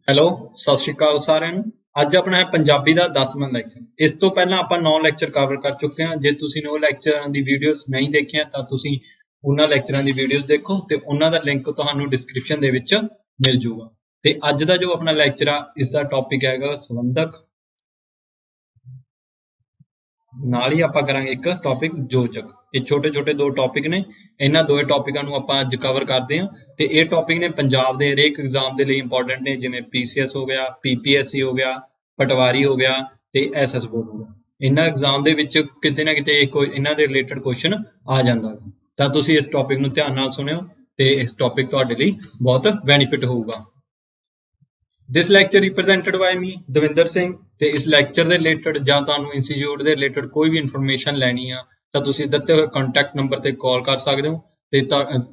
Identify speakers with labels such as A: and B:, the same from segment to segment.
A: Hello, ਸਤਿ ਸ਼੍ਰੀ ਅਕਾਲ ਸਾਰਿਆਂ ਨੂੰ। ਅੱਜ ਆਪਣਾ ਹੈ ਪੰਜਾਬੀ ਦਾ 10ਵਾਂ ਲੈਕਚਰ। ਇਸ ਤੋਂ ਪਹਿਲਾਂ ਆਪਾਂ 9 ਲੈਕਚਰ ਕਵਰ ਕਰ ਚੁੱਕੇ ਹਾਂ। ਜੇ ਤੁਸੀਂ 9 ਲੈਕਚਰਾਂ ਦੀ ਵੀਡੀਓਜ਼ ਨਹੀਂ ਦੇਖੀਆਂ ਤਾਂ ਤੁਸੀਂ ਉਹਨਾਂ ਲੈਕਚਰਾਂ ਦੀ ਵੀਡੀਓਜ਼ ਦੇਖੋ ਤੇ ਉਹਨਾਂ ਦਾ ਲਿੰਕ ਤੁਹਾਨੂੰ ਡਿਸਕ੍ਰਿਪਸ਼ਨ ਦੇ ਵਿੱਚ ਮਿਲ ਜੂਗਾ। ਤੇ ਅੱਜ ਦਾ ਜੋ ਆਪਣਾ ਲੈਕਚਰ ਆ, ਇਸ ਦਾ ਟੌਪਿਕ ਹੈਗਾ ਸੰਬੰਧਕ। ਨਾਲ ਹੀ ਆਪਾਂ ਕਰਾਂਗੇ ਇੱਕ ਟੌਪਿਕ ਯੋਜਕ। ਇਹ ਛੋਟੇ-ਛੋਟੇ ਦੋ ਟੌਪਿਕ ਨੇ। ਇਹਨਾਂ ਦੋਵੇਂ ਟੌਪਿਕਾਂ ਨੂੰ ਆਪਾਂ ਅੱਜ ਕਵਰ ਕਰਦੇ ਹਾਂ ਤੇ ਇਹ ਟੌਪਿਕ ਨੇ ਪੰਜਾਬ ਦੇ ਹਰੇਕ ਐਗਜ਼ਾਮ ਦੇ ਲਈ ਇੰਪੋਰਟੈਂਟ ਨੇ, ਜਿਵੇਂ ਪੀਸੀਐਸ ਹੋ ਗਿਆ, ਪੀਪੀਐਸਸੀ ਹੋ ਗਿਆ, ਪਟਵਾਰੀ ਹੋ ਗਿਆ ਤੇ ਐਸਐਸ ਬੋਰਡ ਹੋ ਗਿਆ। ਇਹਨਾਂ ਐਗਜ਼ਾਮ ਦੇ ਵਿੱਚ ਕਿਤੇ ਨਾ ਕਿਤੇ ਇਹਨਾਂ ਦੇ ਰਿਲੇਟਡ ਕੁਐਸਚਨ ਆ ਜਾਂਦਾ, ਤਾਂ ਤੁਸੀਂ ਇਸ ਟੌਪਿਕ ਨੂੰ ਧਿਆਨ ਨਾਲ ਸੁਣਿਓ ਤੇ ਇਸ ਟੌਪਿਕ ਤੁਹਾਡੇ ਲਈ ਬਹੁਤ ਬੈਨੀਫਿਟ ਹੋਊਗਾ। ਦਿਸ ਲੈਕਚਰ ਰਿਪਰੈਜ਼ੈਂਟਡ ਬਾਈ ਮੀ ਦਵਿੰਦਰ ਸਿੰਘ। ਤੇ ਇਸ ਲੈਕਚਰ ਦੇ ਰਿਲੇਟਡ ਜਾਂ ਤੁਹਾਨੂੰ ਇੰਸਟੀਚਿਊਟ ਦੇ ਰਿਲੇਟਡ ਕੋਈ ਵੀ ਇਨਫੋਰਮੇਸ਼ਨ ਲੈਣੀ ਆ ਤਾਂ ਤੁਸੀਂ ਦਿੱਤੇ ਹੋਏ ਕੰਟੈਕਟ ਨੰਬਰ ਤੇ ਕਾਲ ਕਰ ਸਕਦੇ ਹੋ। ਤੇ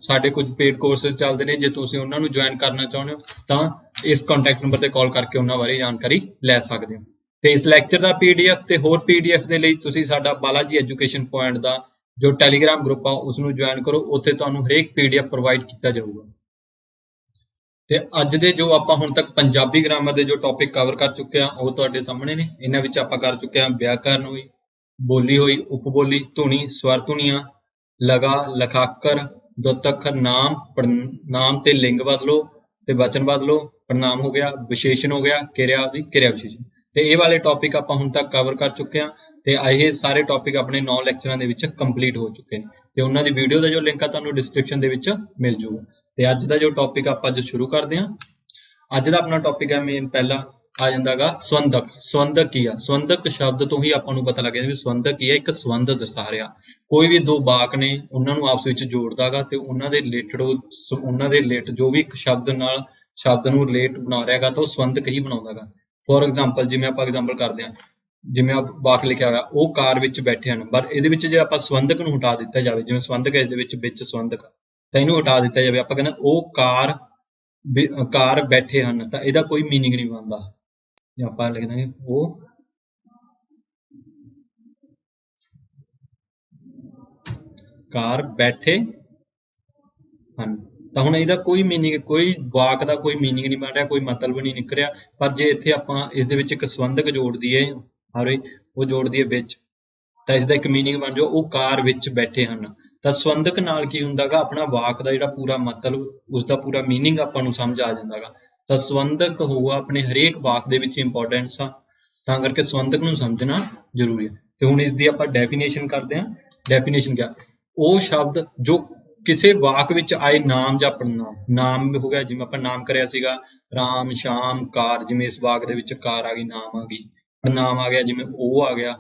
A: ਸਾਡੇ ਕੁਝ ਪੇਡ ਕੋਰਸਸ ਚੱਲਦੇ ਨੇ, ਜੇ ਤੁਸੀਂ ਉਹਨਾਂ ਨੂੰ ਜੁਆਇਨ ਕਰਨਾ ਚਾਹੁੰਦੇ ਹੋ ਤਾਂ ਇਸ ਕੰਟੈਕਟ ਨੰਬਰ ਤੇ ਕਾਲ ਕਰਕੇ ਉਹਨਾਂ ਬਾਰੇ ਜਾਣਕਾਰੀ ਲੈ ਸਕਦੇ ਹੋ। ਤੇ ਇਸ ਲੈਕਚਰ ਦਾ ਪੀਡੀਐਫ ਤੇ ਹੋਰ ਪੀਡੀਐਫ ਦੇ ਲਈ ਤੁਸੀਂ ਸਾਡਾ ਬਾਲਾਜੀ ਐਜੂਕੇਸ਼ਨ ਪੁਆਇੰਟ ਦਾ ਜੋ ਟੈਲੀਗ੍ਰਾਮ ਗਰੁੱਪ ਆ ਉਸ ਨੂੰ ਜੁਆਇਨ ਕਰੋ। ਉੱਥੇ ਤੁਹਾਨੂੰ ਹਰੇਕ ਪੀਡੀਐਫ ਪ੍ਰੋਵਾਈਡ ਕੀਤਾ ਜਾਊਗਾ। ਤੇ ਅੱਜ ਦੇ ਜੋ ਆਪਾਂ ਹੁਣ ਤੱਕ ਪੰਜਾਬੀ ਗ੍ਰਾਮਰ ਦੇ ਜੋ ਟੌਪਿਕ ਕਵਰ ਕਰ ਚੁੱਕੇ ਆ ਉਹ ਤੁਹਾਡੇ ਸਾਹਮਣੇ ਨੇ। ਇਹਨਾਂ ਵਿੱਚ ਆਪਾਂ ਕਰ ਚੁੱਕੇ ਆ ਵਿਆਕਰਨ ਹੋਈ, ਬੋਲੀ ਹੋਈ, ਉਪਬੋਲੀ, ਧੁਨੀ, ਸਵਰ ਧੁਨੀਆਂ, ਲਗਾ, ਲਖਾਕਰ, ਦੁੱਤ ਅੱਖਰ, ਨਾਮ, ਪੜਨਾਮ ਤੇ ਲਿੰਗ ਬਦਲੋ ਤੇ ਵਚਨ ਬਦਲੋ, ਪੜਨਾਮ ਹੋ ਗਿਆ, ਵਿਸ਼ੇਸ਼ਣ ਹੋ ਗਿਆ, ਕਿਰਿਆ ਦੀ ਕਿਰਿਆ ਵਿਸ਼ੇਸ਼ਣ। ਤੇ ਇਹ ਵਾਲੇ ਟੌਪਿਕ ਆਪਾਂ ਹੁਣ ਤੱਕ ਕਵਰ ਕਰ ਚੁੱਕੇ ਆ ਤੇ ਇਹ ਸਾਰੇ ਟੌਪਿਕ ਆਪਣੇ 9 ਲੈਕਚਰਾਂ ਦੇ ਵਿੱਚ ਕੰਪਲੀਟ ਹੋ ਚੁੱਕੇ ਨੇ ਤੇ ਉਹਨਾਂ ਦੀ ਵੀਡੀਓ ਦਾ ਜੋ ਲਿੰਕ ਆ ਤੁਹਾਨੂੰ ਡਿਸਕ੍ਰਿਪਸ਼ਨ ਦੇ ਵਿੱਚ ਮਿਲ ਜੂਗਾ। ਤੇ ਅੱਜ ਦਾ ਜੋ ਟੌਪਿਕ ਆਪਾਂ ਅੱਜ ਸ਼ੁਰੂ ਕਰਦੇ ਹਾਂ। ਅੱਜ ਦਾ ਆਪਣਾ ਟੌਪਿਕ ਹੈ ਮੇਨ ਪਹਿਲਾ ਆ ਜਾਂਦਾਗਾ ਸੰਬੰਧਕ। ਸੰਬੰਧਕ ਕੀ ਆ? ਸੰਬੰਧਕ ਸ਼ਬਦ ਤੋਂ ਹੀ ਆਪਾਂ ਨੂੰ ਪਤਾ ਲੱਗ ਜਾਂਦਾ ਵੀ ਸੰਬੰਧਕ ਕੀ ਹੈ। ਇੱਕ ਸੰਬੰਧ ਦਰਸਾ ਰਿਹਾ, ਕੋਈ ਵੀ ਦੋ ਵਾਕ ਨੇ ਉਹਨਾਂ ਨੂੰ ਆਪਸ ਵਿੱਚ ਜੋੜਦਾਗਾ ਤੇ ਉਹਨਾਂ ਦੇ ਰਿਲੇਟ ਜੋ ਵੀ ਇੱਕ ਸ਼ਬਦ ਨਾਲ ਸ਼ਬਦ ਨੂੰ ਰਿਲੇਟ ਬਣਾ ਰਿਹਾਗਾ ਤਾਂ ਉਹ ਸੰਬੰਧਕ ਹੀ ਬਣਾਉਂਦਾਗਾ। ਫੋਰ ਐਗਜ਼ਾਮਪਲ, ਜਿਵੇਂ ਆਪਾਂ ਐਗਜ਼ਾਮਪਲ ਕਰਦੇ ਹਾਂ, ਜਿਵੇਂ ਵਾਕ ਲਿਖਿਆ ਹੋਇਆ ਉਹ ਕਾਰ ਵਿੱਚ ਬੈਠੇ ਹਨ, ਪਰ ਇਹਦੇ ਵਿੱਚ ਜੇ ਆਪਾਂ ਸੰਬੰਧਕ ਨੂੰ ਹਟਾ ਦਿੱਤਾ ਜਾਵੇ, ਜਿਵੇਂ ਸੰਬੰਧਕ ਹੈ ਇਹਦੇ ਵਿੱਚ ਸੰਬੰਧਕ ਤਾਂ ਇਹਨੂੰ ਹਟਾ ਦਿੱਤਾ ਜਾਵੇ, ਆਪਾਂ ਕਹਿੰਦੇ ਉਹ ਕਾਰ ਬੈਠੇ ਹਨ, ਤਾਂ ਇਹਦਾ ਕੋਈ ਮੀਨਿੰਗ ਨਹੀਂ ਬਣਦਾ। ਆਪਾਂ ਲਿਖ ਦਾਂਗੇ ਉਹ ਕਾਰ ਬੈਠੇ ਹਨ, ਤਾਂ ਹੁਣ ਇਹਦਾ ਕੋਈ ਮੀਨਿੰਗ, ਕੋਈ ਵਾਕ ਦਾ ਕੋਈ ਮੀਨਿੰਗ ਨਹੀਂ ਬਣ ਰਿਹਾ, ਕੋਈ ਮਤਲਬ ਨਹੀਂ ਨਿਕਲ ਰਿਹਾ। ਪਰ ਜੇ ਇੱਥੇ ਆਪਾਂ ਇਸ ਦੇ ਵਿੱਚ ਇੱਕ ਸੰਬੰਧਕ ਜੋੜ ਦਈਏ, ਉਹ ਜੋੜ ਦਈਏ ਵਿੱਚ, ਤਾਂ ਇਸ ਦਾ ਇੱਕ ਮੀਨਿੰਗ ਬਣ ਜਾਓ ਉਹ ਕਾਰ ਵਿੱਚ ਬੈਠੇ ਹਨ। ਤਾਂ ਸੰਬੰਧਕ ਨਾਲ ਕੀ ਹੁੰਦਾਗਾ, ਆਪਣਾ ਵਾਕ ਦਾ ਜਿਹੜਾ ਪੂਰਾ ਮਤਲਬ, ਉਸਦਾ ਪੂਰਾ ਮੀਨਿੰਗ ਆਪਾਂ ਨੂੰ ਸਮਝ ਆ ਜਾਂਦਾਗਾ। ਤਾਂ ਸੰਬੰਧਕ ਹੋਊਗਾ ਆਪਣੇ ਹਰੇਕ ਵਾਕ ਦੇ ਵਿੱਚ ਇੰਪੋਰਟੈਂਸ ਆ, ਤਾਂ ਕਰਕੇ ਸੰਬੰਧਕ ਨੂੰ ਸਮਝਣਾ ਜ਼ਰੂਰੀ ਹੈ। ਤੇ ਹੁਣ ਇਸ ਦੀ ਆਪਾਂ ਡੈਫੀਨੇਸ਼ਨ ਕਰਦੇ ਹਾਂ। ਡੈਫੀਨੇਸ਼ਨ ਕਿਆ? ਉਹ ਸ਼ਬਦ ਜੋ ਕਿਸੇ ਵਾਕ ਵਿੱਚ ਆਏ ਨਾਮ ਜਾਂ ਪੜਨਾਮ। ਨਾਮ ਹੋ ਗਿਆ, ਜਿਵੇਂ ਆਪਾਂ ਨਾਮ ਕਰਿਆ ਸੀਗਾ ਰਾਮ, ਸ਼ਾਮ, ਕਾਰ, ਜਿਵੇਂ ਇਸ ਵਾਕ ਦੇ ਵਿੱਚ ਕਾਰ ਆ ਗਈ, ਨਾਮ ਆ ਗਈ। ਪੜਨਾਮ ਆ ਗਿਆ, ਜਿਵੇਂ ਉਹ ਆ ਗਿਆ,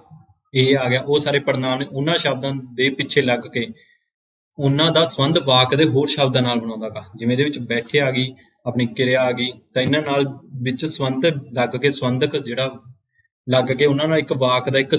A: ਇਹ ਆ ਗਿਆ, ਉਹ ਸਾਰੇ ਪੜਨਾਮ ਨੇ। ਉਹਨਾਂ ਸ਼ਬਦਾਂ ਦੇ ਪਿੱਛੇ ਲੱਗ ਕੇ ਉਹਨਾਂ ਦਾ ਸੰਬੰਧ ਵਾਕ ਦੇ ਹੋਰ ਸ਼ਬਦਾਂ ਨਾਲ ਬਣਾਉਂਦਾਗਾ। ਜਿਵੇਂ ਇਹਦੇ ਵਿੱਚ ਬੈਠੇ ਆ ਗਈ, ਆਪਣੀ ਕਿਰਿਆ ਆ ਗਈ, ਤਾਂ ਇਹਨਾਂ ਨਾਲ ਵਿੱਚ ਸੰਬੰਧ ਲੱਗ ਕੇ, ਸੰਬੰਧਕ ਜਿਹੜਾ ਲੱਗ ਕੇ ਉਹਨਾਂ ਨਾਲ ਇੱਕ ਵਾਕ ਦਾ ਇੱਕ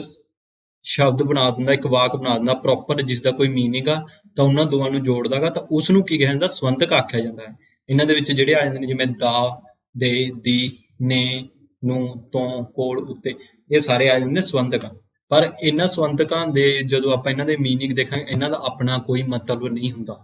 A: ਸ਼ਬਦ ਬਣਾ ਦਿੰਦਾ, ਇੱਕ ਵਾਕ ਬਣਾ ਦਿੰਦਾ ਪ੍ਰੋਪਰ, ਜਿਸ ਦਾ ਕੋਈ ਮੀਨਿੰਗ ਆ, ਤਾਂ ਉਹਨਾਂ ਦੋਵਾਂ ਨੂੰ ਜੋੜਦਾਗਾ, ਤਾਂ ਉਸ ਨੂੰ ਕੀ ਕਿਹਾ ਜਾਂਦਾ? ਸੰਬੰਧਕ ਆਖਿਆ ਜਾਂਦਾ ਹੈ। ਇਹਨਾਂ ਦੇ ਵਿੱਚ ਜਿਹੜੇ ਆ ਜਾਂਦੇ ਨੇ ਜਿਵੇਂ ਦਾ, ਦੇ, ਦੀ, ਨੇ, ਨੂੰ, ਤੋਂ, ਕੋਲ, ਉੱਤੇ, ਇਹ ਸਾਰੇ ਆ ਜਾਂਦੇ ਨੇ ਸੰਬੰਧਕ। ਪਰ ਇਹਨਾਂ ਸੰਬੰਧਕਾਂ ਦੇ ਜਦੋਂ ਆਪਾਂ ਇਹਨਾਂ ਦੇ ਮੀਨਿੰਗ ਦੇਖਾਂਗੇ, ਇਹਨਾਂ ਦਾ ਆਪਣਾ ਕੋਈ ਮਤਲਬ ਨਹੀਂ ਹੁੰਦਾ,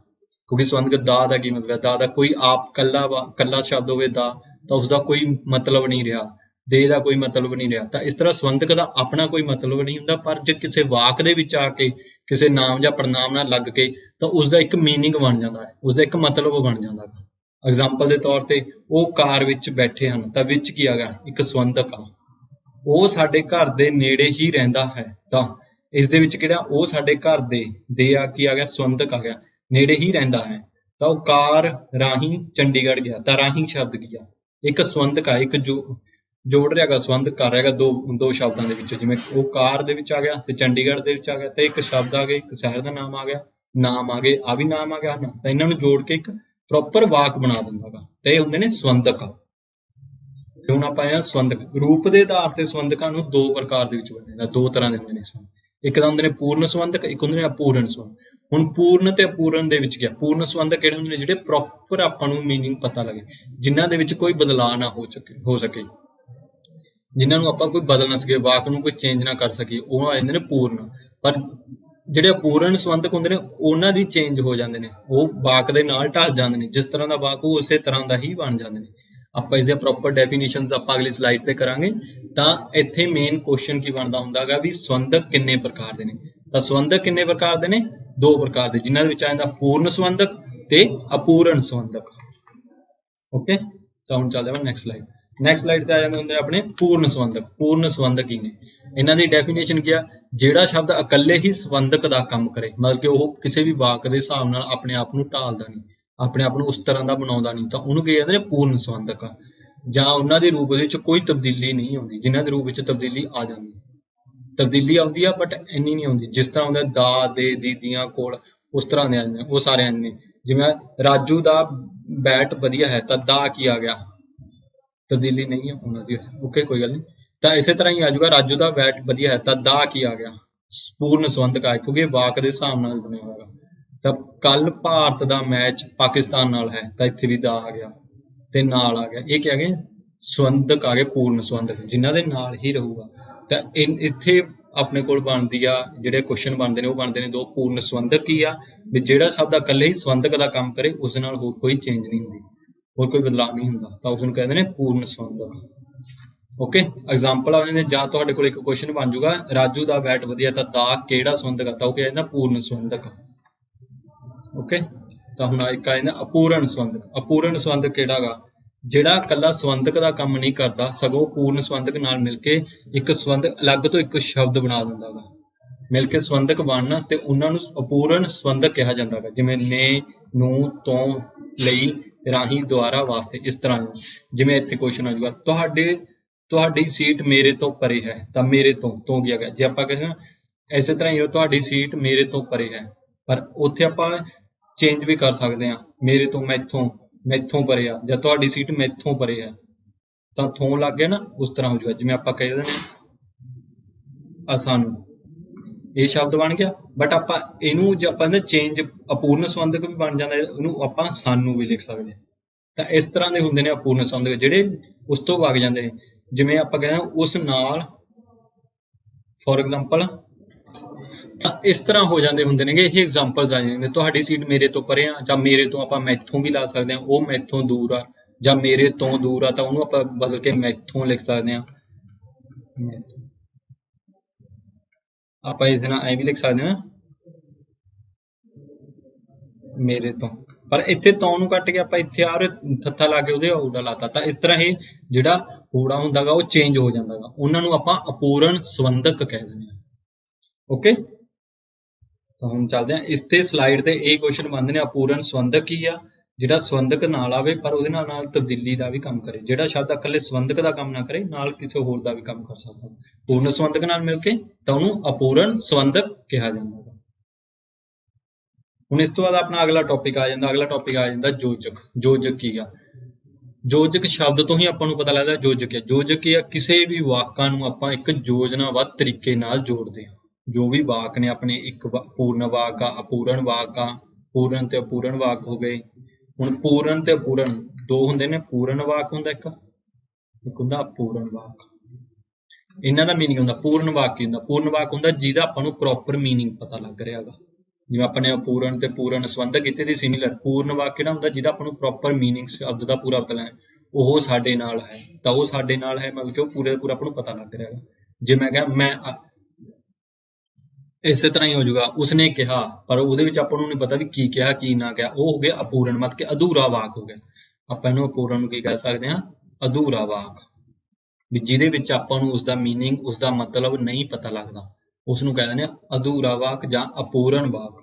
A: ਕਿਉਂਕਿ ਸੰਬੰਧਕ ਦਾ ਕੀ ਮਤਲਬ ਹੈ? ਦਾ ਕੋਈ ਆਪ ਕੱਲਾ ਸ਼ਬਦ ਹੋਵੇ ਦਾ, ਤਾਂ ਉਸਦਾ ਕੋਈ ਮਤਲਬ ਨਹੀਂ ਰਿਹਾ। ਦੇ ਦਾ ਕੋਈ ਮਤਲਬ ਨਹੀਂ ਰਿਹਾ। ਤਾਂ ਇਸ ਤਰ੍ਹਾਂ ਸੰਬੰਧਕ ਦਾ ਆਪਣਾ ਕੋਈ ਮਤਲਬ ਨਹੀਂ ਹੁੰਦਾ, ਪਰ ਜੇ ਕਿਸੇ ਵਾਕ ਦੇ ਵਿੱਚ ਆ ਕੇ ਕਿਸੇ ਨਾਮ ਜਾਂ ਪੜਨਾਮ ਨਾਲ ਲੱਗ ਕੇ ਤਾਂ ਉਸਦਾ ਇੱਕ ਮੀਨਿੰਗ ਬਣ ਜਾਂਦਾ ਹੈ, ਉਸਦਾ ਇੱਕ ਮਤਲਬ ਬਣ ਜਾਂਦਾ ਹੈ। ਐਗਜ਼ਾਮਪਲ ਦੇ ਤੌਰ ਤੇ ਉਹ ਕਾਰ ਵਿੱਚ ਬੈਠੇ ਹਨ, ਤਾਂ ਵਿੱਚ ਕੀ ਆ ਗਿਆ? ਇੱਕ ਸੰਬੰਧਕ ਆ। ਉਹ ਸਾਡੇ ਘਰ ਦੇ ਨੇੜੇ ਹੀ ਰਹਿੰਦਾ ਹੈ, ਤਾਂ ਇਸ ਦੇ ਵਿੱਚ ਕਿਹੜਾ? ਉਹ ਸਾਡੇ ਘਰ ਦੇ ਆ ਕੀ ਆ ਗਿਆ? ਸੰਬੰਧਕ ਆ ਗਿਆ, ਨੇੜੇ ਹੀ ਰਹਿੰਦਾ ਹੈ। ਤਾਂ ਉਹ ਕਾਰ ਰਾਹੀਂ ਚੰਡੀਗੜ੍ਹ ਗਿਆ, ਤਾਂ ਰਾਹੀਂ ਸ਼ਬਦ ਕੀ ਆ? ਇੱਕ ਸੰਬੰਧਕ ਆ, ਇੱਕ ਜੋੜ ਰਿਹਾਗਾ, ਸੰਬੰਧ ਕਰ ਰਿਹਾਗਾ ਦੋ ਸ਼ਬਦਾਂ ਦੇ ਵਿੱਚ। ਜਿਵੇਂ ਉਹ ਕਾਰ ਦੇ ਵਿੱਚ ਆ ਗਿਆ ਤੇ ਚੰਡੀਗੜ੍ਹ ਦੇ ਵਿੱਚ ਆ ਗਿਆ, ਤੇ ਇੱਕ ਸ਼ਬਦ ਆ ਗਿਆ, ਇੱਕ ਸ਼ਹਿਰ ਦਾ ਨਾਮ ਆ ਗਿਆ, ਨਾਮ ਆ ਗਏ, ਆ ਵੀ ਨਾਮ ਆ ਗਿਆ, ਤਾਂ ਇਹਨਾਂ ਨੂੰ ਜੋੜ ਕੇ ਇੱਕ ਪ੍ਰੋਪਰ ਵਾਕ ਬਣਾ ਦਿੰਦਾਗਾ, ਤੇ ਇਹ ਹੁੰਦੇ ਨੇ ਸੰਬੰਧਕ। ਤੇ ਹੁਣ ਆਪਾਂ ਇਹ ਸੰਬੰਧਕ ਰੂਪ ਦੇ ਆਧਾਰ ਤੇ ਸੰਬੰਧਕਾਂ ਨੂੰ ਦੋ ਪ੍ਰਕਾਰ ਦੇ ਵਿੱਚ ਵੰਡਿਆ ਜਾਂਦਾ, ਦੋ ਤਰ੍ਹਾਂ ਦੇ ਹੁੰਦੇ ਨੇ ਸੰਬੰਧ। ਇੱਕ ਤਾਂ ਹੁੰਦੇ ਨੇ ਪੂਰਨ ਸੰਬੰਧਕ, ਇੱਕ ਹੁੰਦੇ ਨੇ ਅਪੂਰਨ ਸੰਬੰਧ। ਹੁਣ ਪੂਰਨ ਤੇ ਅਪੂਰਨ ਦੇ ਵਿੱਚ ਕੀ? ਪੂਰਨ ਸੰਬੰਧਕ ਕਿਹੜੇ ਹੁੰਦੇ ਨੇ? ਜਿਹੜੇ ਪ੍ਰੋਪਰ ਆਪਾਂ ਨੂੰ ਮੀਨਿੰਗ ਪਤਾ ਲੱਗੇ, ਜਿਨ੍ਹਾਂ ਦੇ ਵਿੱਚ ਕੋਈ ਬਦਲਾਅ ਨਾ ਹੋ ਸਕੇ, ਜਿਨ੍ਹਾਂ ਨੂੰ ਆਪਾਂ ਕੋਈ ਬਦਲ ਨਾ ਸਕੇ, ਵਾਕ ਨੂੰ ਕੋਈ ਚੇਂਜ ਨਾ ਕਰ ਸਕੇ, ਉਹ ਆ ਜਾਂਦੇ ਨੇ ਪੂਰਨ। ਪਰ ਜਿਹੜੇ ਅਪੂਰਨ ਸੰਬੰਧਕ ਹੁੰਦੇ ਨੇ ਉਹਨਾਂ ਦੀ ਚੇਂਜ ਹੋ ਜਾਂਦੇ ਨੇ, ਉਹ ਵਾਕ ਦੇ ਨਾਲ ਢਲ ਜਾਂਦੇ ਨੇ, ਜਿਸ ਤਰ੍ਹਾਂ ਦਾ ਵਾਕ ਉਹ ਉਸੇ ਤਰ੍ਹਾਂ ਦਾ ਹੀ ਬਣ ਜਾਂਦੇ ਨੇ। ਆਪਾਂ ਇਸ ਦੇ ਪ੍ਰੋਪਰ ਡੈਫੀਨੇਸ਼ਨਸ ਆਪਾਂ ਅਗਲੀ ਸਲਾਈਡ ਤੇ ਕਰਾਂਗੇ। ਤਾਂ ਇੱਥੇ ਮੇਨ ਕੁਐਸਚਨ ਕੀ ਬਣਦਾ ਹੁੰਦਾਗਾ ਵੀ ਸੰਬੰਧਕ ਕਿੰਨੇ ਪ੍ਰਕਾਰ ਦੇ ਨੇ। ਤਾਂ ਸੰਬੰਧਕ ਕਿੰਨੇ ਪ੍ਰਕਾਰ ਦੇ ਨੇ? 2 ਪ੍ਰਕਾਰ ਦੇ, ਜਿਨ੍ਹਾਂ ਦੇ ਵਿੱਚ ਆ ਜਾਂਦਾ ਪੂਰਨ ਸੰਬੰਧਕ ਤੇ ਅਪੂਰਨ ਸੰਬੰਧਕ। ਓਕੇ, ਤਾਂ ਹੁਣ ਚੱਲਦੇ ਹਾਂ ਨੈਕਸਟ ਸਲਾਈਡ। ਨੈਕਸਟ ਸਲਾਈਡ ਤੇ ਆ ਜਾਂਦੇ ਹੁੰਦੇ ਆਪਣੇ ਪੂਰਨ ਸੰਬੰਧਕ। ਪੂਰਨ ਸੰਬੰਧਕ ਕੀ ਨੇ? ਇਹਨਾਂ ਦੀ ਡੈਫੀਨੇਸ਼ਨ ਕੀ ਆ? ਜਿਹੜਾ ਸ਼ਬਦ ਇਕੱਲੇ ਹੀ ਸੰਬੰਧਕ ਦਾ ਕੰਮ ਕਰੇ, ਮਤਲਬ ਕਿ ਉਹ ਕਿਸੇ ਵੀ ਵਾਕ ਦੇ ਹਿਸਾਬ ਨਾਲ ਆਪਣੇ ਆਪ ਨੂੰ ਢਾਲਦਾ ਨਹੀਂ, ਆਪਣੇ ਆਪ ਨੂੰ ਉਸ ਤਰ੍ਹਾਂ ਦਾ ਬਣਾਉਂਦਾ ਨਹੀਂ, ਤਾਂ ਉਹਨੂੰ ਕੀ ਕਹਿੰਦੇ ਨੇ? ਪੂਰਨ ਸੰਬੰਧਕ ਆ। ਜਾਂ ਉਹਨਾਂ ਦੇ ਰੂਪ ਵਿੱਚ ਕੋਈ ਤਬਦੀਲੀ ਨਹੀਂ ਆਉਂਦੀ, ਜਿਨ੍ਹਾਂ ਦੇ ਰੂਪ ਵਿੱਚ ਤਬਦੀਲੀ ਆ ਜਾਂਦੀ, ਤਬਦੀਲੀ ਆਉਂਦੀ ਆ ਬਟ ਇੰਨੀ ਨਹੀਂ ਆਉਂਦੀ। ਜਿਸ ਤਰ੍ਹਾਂ ਹੁੰਦਾ ਦਾ, ਦੇ, ਦੀਦੀਆਂ, ਕੋਲ, ਉਸ ਤਰ੍ਹਾਂ ਦੇ ਆਉਂਦੇ, ਉਹ ਸਾਰੇ ਆਉਂਦੇ ਨੇ। ਜਿਵੇਂ ਰਾਜੂ ਦਾ ਬੈਟ ਵਧੀਆ ਹੈ, ਤਾਂ ਦਾ ਕੀ ਆ ਗਿਆ? ਤਬਦੀਲੀ ਨਹੀਂ ਆ ਉਹਨਾਂ ਦੀ। ਓਕੇ, ਕੋਈ ਗੱਲ ਨਹੀਂ। ਤਾਂ ਇਸੇ ਤਰ੍ਹਾਂ ਹੀ ਆ ਜਾਊਗਾ ਰਾਜੂ ਦਾ ਬੈਟ ਵਧੀਆ ਹੈ, ਤਾਂ ਦਾ ਕੀ ਆ ਗਿਆ? ਪੂਰਨ ਸੰਬੰਧਕ ਆ, ਕਿਉਂਕਿ ਵਾਕ ਦੇ ਹਿਸਾਬ ਨਾਲ ਬਣਿਆ ਹੋਇਆ। ਤਾਂ ਕੱਲ ਭਾਰਤ ਦਾ ਮੈਚ ਪਾਕਿਸਤਾਨ ਨਾਲ ਹੈ, ਤਾਂ ਇੱਥੇ ਵੀ ਦਾ ਆ ਗਿਆ ਤੇ ਨਾਲ ਆ ਗਿਆ। ਇਹ ਕੀ ਆ ਗਏ? ਸੰਬੰਧਕ ਆ ਗਏ, ਪੂਰਨ ਸੰਬੰਧਕ, ਜਿਨ੍ਹਾਂ ਦੇ ਨਾਲ ਹੀ ਰਹੂਗਾ। ਤਾਂ ਇੱਥੇ ਆਪਣੇ ਕੋਲ ਬਣਦੀ ਆ, ਜਿਹੜੇ ਕੁਐਸਚਨ ਬਣਦੇ ਨੇ ਉਹ ਬਣਦੇ ਨੇ 2। ਪੂਰਨ ਸੰਬੰਧਕ ਕੀ ਆ? ਵੀ ਜਿਹੜਾ ਸ਼ਬਦ ਇਕੱਲੇ ਹੀ ਸੰਬੰਧਕ ਦਾ ਕੰਮ ਕਰੇ, ਉਸ ਨਾਲ ਹੋਰ ਕੋਈ ਚੇਂਜ ਨਹੀਂ ਹੁੰਦੀ, ਹੋਰ ਕੋਈ ਬਦਲਾਅ ਨਹੀਂ ਹੁੰਦਾ, ਤਾਂ ਉਸ ਨੂੰ ਕਹਿੰਦੇ ਨੇ ਪੂਰਨ ਸੰਬੰਧਕ। ਓਕੇ, ਐਗਜ਼ਾਮਪਲ ਆ ਜਾਂਦੇ, ਜਾਂ ਤੁਹਾਡੇ ਕੋਲ ਇੱਕ ਕੁਐਸਚਨ ਬਣ ਜਾਊਗਾ ਰਾਜੂ ਦਾ ਬੈਟ ਵਧੀਆ, ਤਾਂ ਦਾ ਕਿਹੜਾ ਸੰਬੰਧਕ ਆ? ਤਾਂ ਉਹ ਕੀ ਆ ਜਾਂਦਾ? ਪੂਰਨ ਸੰਬੰਧਕ। ਓਕੇ, ਤਾਂ ਹੁਣ ਇੱਕ ਆ ਜਾਂਦਾ ਅਪੂਰਨ ਸੰਬੰਧਕ। ਅਪੂਰਨ ਸੰਬੰਧਕ ਕਿਹੜਾ ਗਾ? ਜਿਹੜਾ ਇਕੱਲਾ ਸੰਬੰਧਕ ਦਾ ਕੰਮ ਨਹੀਂ ਕਰਦਾ, ਸਗੋਂ ਪੂਰਨ ਸੰਬੰਧਕ ਨਾਲ ਮਿਲ ਕੇ ਇੱਕ ਸੰਬੰਧਕ ਅਲੱਗ ਤੋਂ ਇੱਕ ਸ਼ਬਦ ਬਣਾ ਦਿੰਦਾ ਗਾ। ਮਿਲ ਕੇ ਸੰਬੰਧਕ ਬਣਨ ਤੇ ਉਹਨਾਂ ਨੂੰ ਅਪੂਰਨ ਸੰਬੰਧਕ ਕਿਹਾ ਜਾਂਦਾ ਗਾ। ਜਿਵੇਂ ਨੇ, ਨੂੰ, ਤੋਂ, ਲਈ, ਰਾਹੀਂ, ਦੁਆਰਾ, ਵਾਸਤੇ, ਇਸ ਤਰ੍ਹਾਂ। ਜਿਵੇਂ ਇੱਥੇ ਕੁਐਸਚਨ ਆ ਜਾਊਗਾ ਤੁਹਾਡੀ ਸੀਟ ਮੇਰੇ ਤੋਂ ਪਰੇ ਹੈ, ਤਾਂ ਮੇਰੇ ਤੋਂ ਕੀ ਆ ਗਿਆ? ਜੇ ਆਪਾਂ ਕਹਿੰਦੇ ਇਸੇ ਤਰ੍ਹਾਂ ਹੀ ਤੁਹਾਡੀ ਸੀਟ ਮੇਰੇ ਤੋਂ ਪਰੇ ਹੈ, ਪਰ ਉੱਥੇ ਆਪਾਂ ਚੇਂਜ ਵੀ ਕਰ ਸਕਦੇ ਹਾਂ, ਮੇਰੇ ਤੋਂ ਮੈਥੋਂ ਪਰੇ ਆ, ਜਾਂ ਤੁਹਾਡੀ ਸੀਟ ਮੈਥੋਂ ਪਰੇ ਹੈ, ਤਾਂ ਥੋਂ ਲੱਗ ਗਿਆ ਨਾ, ਉਸ ਤਰ੍ਹਾਂ ਹੋ ਜਾਊਗਾ। ਜਿਵੇਂ ਆਪਾਂ ਕਹਿ ਦਿੰਦੇ ਆ ਸਾਨੂੰ, ਇਹ ਸ਼ਬਦ ਬਣ ਗਿਆ, ਬਟ ਆਪਾਂ ਇਹਨੂੰ ਜੇ ਆਪਾਂ ਚੇਂਜ, ਅਪੂਰਨ ਸੰਬੰਧਕ ਵੀ ਬਣ ਜਾਂਦਾ, ਉਹਨੂੰ ਆਪਾਂ ਸਾਨੂੰ ਵੀ ਲਿਖ ਸਕਦੇ ਹਾਂ। ਤਾਂ ਇਸ ਤਰ੍ਹਾਂ ਦੇ ਹੁੰਦੇ ਨੇ ਅਪੂਰਨ ਸੰਬੰਧਕ, ਜਿਹੜੇ ਉਸ ਤੋਂ ਵਗ ਜਾਂਦੇ ਨੇ। ਜਿਵੇਂ ਆਪਾਂ ਕਹਿੰਦੇ ਉਸ ਨਾਲ, ਫੋਰ ਐਗਜ਼ਾਮਪਲ, ਤਾਂ ਇਸ ਤਰ੍ਹਾਂ ਹੋ ਜਾਂਦੇ ਹੁੰਦੇ ਨੇਗੇ। ਇਹ ਐਗਜ਼ਾਮਪਲਸ ਆ ਜਾਂਦੇ ਨੇ। ਤੁਹਾਡੀ ਸੀਟ ਮੇਰੇ ਤੋਂ ਪਰੇ ਆ, ਜਾਂ ਮੇਰੇ ਤੋਂ ਆਪਾਂ ਮੈਥੋਂ ਵੀ ਲਾ ਸਕਦੇ ਹਾਂ, ਉਹ ਮੈਥੋਂ ਦੂਰ ਆ, ਜਾਂ ਮੇਰੇ ਤੋਂ ਦੂਰ ਆ, ਤਾਂ ਉਹਨੂੰ ਆਪਾਂ ਬਦਲ ਕੇ ਮੈਥੋਂ ਲਿਖ ਸਕਦੇ ਹਾਂ। ਆਪਾਂ ਇਸ ਨਾਲ ਐ ਵੀ ਲਿਖ ਸਕਦੇ ਹਾਂ ਮੇਰੇ ਤੋਂ, ਪਰ ਇੱਥੇ ਤੋਂ ਨੂੰ ਕੱਟ ਕੇ ਆਪਾਂ ਇੱਥੇ ਆਰ ਥੱਥਾ ਲਾ ਕੇ ਉਹਦੇ ਊੜਾ ਲਾਤਾ। ਤਾਂ ਇਸ ਤਰ੍ਹਾਂ ਇਹ ਜਿਹੜਾ ਊੜਾ ਹੁੰਦਾਗਾ ਉਹ ਚੇਂਜ ਹੋ ਜਾਂਦਾਗਾ, ਉਹਨਾਂ ਨੂੰ ਆਪਾਂ ਅਪੂਰਨ ਸੰਬੰਧਕ ਕਹਿ ਦਿੰਦੇ ਹਾਂ। ਓਕੇ, ਤਾਂ ਹੁਣ ਚੱਲਦੇ ਹਾਂ ਇਸ ਤੇ ਸਲਾਈਡ ਤੇ। ਇਹ ਕੁਐਸਚਨ ਬਣਦੇ ਨੇ ਅਪੂਰਨ ਸੰਬੰਧਕ ਕੀ ਆ? ਜਿਹੜਾ ਸੰਬੰਧਕ ਨਾਲ ਆਵੇ ਪਰ ਉਹਦੇ ਨਾਲ ਤਬਦੀਲੀ ਦਾ ਵੀ ਕੰਮ ਕਰੇ, ਜਿਹੜਾ ਸ਼ਬਦ ਇਕੱਲੇ ਸੰਬੰਧਕ ਦਾ ਕੰਮ ਨਾ ਕਰੇ, ਨਾਲ ਕਿਸੇ ਹੋਰ ਦਾ ਵੀ ਕੰਮ ਕਰ ਸਕਦਾ। ਪੂਰਨ ਸੰਬੰਧਕ ਨਾਲ ਮਿਲ ਕੇ ਤਾਂ ਉਹਨੂੰ ਅਪੂਰਨ ਸੰਬੰਧਕ ਕਿਹਾ ਜਾਂਦਾ ਹੈ। ਹੁਣ ਇਸ ਤੋਂ ਬਾਅਦ ਆਪਣਾ ਅਗਲਾ ਟੌਪਿਕ ਆ ਜਾਂਦਾ ਯੋਜਕ। ਯੋਜਕ ਕੀ ਆ? ਯੋਜਕ ਸ਼ਬਦ ਤੋਂ ਹੀ ਆਪਾਂ ਨੂੰ ਪਤਾ ਲੱਗਦਾ ਯੋਜਕ ਹੈ। ਯੋਜਕ ਕੀ ਆ? ਕਿਸੇ ਵੀ ਵਾਕਾਂ ਨੂੰ ਆਪਾਂ ਇੱਕ ਯੋਜਨਾਬੱਧ ਤਰੀਕੇ ਨਾਲ ਜੋੜਦੇ ਹਾਂ। ਜੋ ਵੀ ਵਾਕ ਨੇ ਆਪਣੇ, ਇੱਕ ਪੂਰਨ ਵਾਕ ਆ, ਅਪੂਰਨ ਵਾਕ ਆ, ਪੂਰਨ ਤੇ ਅਪੂਰਨ ਵਾਕ ਹੋ ਗਏ। ਹੁਣ ਪੂਰਨ ਤੇ ਅਪੂਰਨ 2 ਹੁੰਦੇ ਨੇ। ਪੂਰਨ ਵਾਕ ਹੁੰਦਾ ਇੱਕ ਹੁੰਦਾ ਅਪੂਰਨ ਵਾਕ। ਇਹਨਾਂ ਦਾ ਮੀਨਿੰਗ ਹੁੰਦਾ, ਪੂਰਨ ਵਾਕ ਕੀ ਹੁੰਦਾ? ਪੂਰਨ ਵਾਕ ਹੁੰਦਾ ਜਿਹਦਾ ਆਪਾਂ ਨੂੰ ਪ੍ਰੋਪਰ ਮੀਨਿੰਗ ਪਤਾ ਲੱਗ ਰਿਹਾ ਹੈਗਾ। ਜਿਵੇਂ ਆਪਾਂ ਨੇ ਅਪੂਰਨ ਤੇ ਪੂਰਨ ਸੰਬੰਧਕ ਕੀਤੇ ਤੇ ਸਿਮਿਲਰ। ਪੂਰਨ ਵਾਕ ਕਿਹੜਾ ਹੁੰਦਾ? ਜਿਹਦਾ ਆਪਾਂ ਨੂੰ ਪ੍ਰੋਪਰ ਮੀਨਿੰਗ ਸ਼ਬਦ ਦਾ ਪੂਰਾ ਪਤਾ ਹੈ, ਉਹ ਸਾਡੇ ਨਾਲ ਹੈ। ਤਾਂ ਉਹ ਸਾਡੇ ਨਾਲ ਹੈ ਮਤਲਬ ਕਿ ਉਹ ਪੂਰਾ ਆਪਾਂ ਨੂੰ ਪਤਾ ਲੱਗ ਰਿਹਾ ਹੈਗਾ। ਜੇ ਮੈਂ ਕਿਹਾ ਮੈਂ, ਇਸੇ ਤਰ੍ਹਾਂ ਹੀ ਹੋ ਜਾਊਗਾ ਉਸਨੇ ਕਿਹਾ, ਪਰ ਉਹਦੇ ਵਿੱਚ ਆਪਾਂ ਨੂੰ ਨਹੀਂ ਪਤਾ ਵੀ ਕੀ ਕਿਹਾ ਕੀ ਨਾ ਕਿਹਾ, ਉਹ ਹੋ ਗਿਆ ਅਪੂਰਨ, ਮਤਲਬ ਕਿ ਅਧੂਰਾ ਵਾਕ ਹੋ ਗਿਆ। ਆਪਾਂ ਇਹਨੂੰ ਅਪੂਰਨ ਨੂੰ ਕੀ ਕਹਿ ਸਕਦੇ ਹਾਂ? ਅਧੂਰਾ ਵਾਕ। ਵੀ ਜਿਹਦੇ ਵਿੱਚ ਆਪਾਂ ਨੂੰ ਉਸਦਾ ਮੀਨਿੰਗ, ਉਸਦਾ ਮਤਲਬ ਨਹੀਂ ਪਤਾ ਲੱਗਦਾ, ਉਸ ਨੂੰ ਕਹਿ ਦਿੰਦੇ ਆ ਅਧੂਰਾ ਵਾਕ ਜਾਂ ਅਪੂਰਨ ਵਾਕ।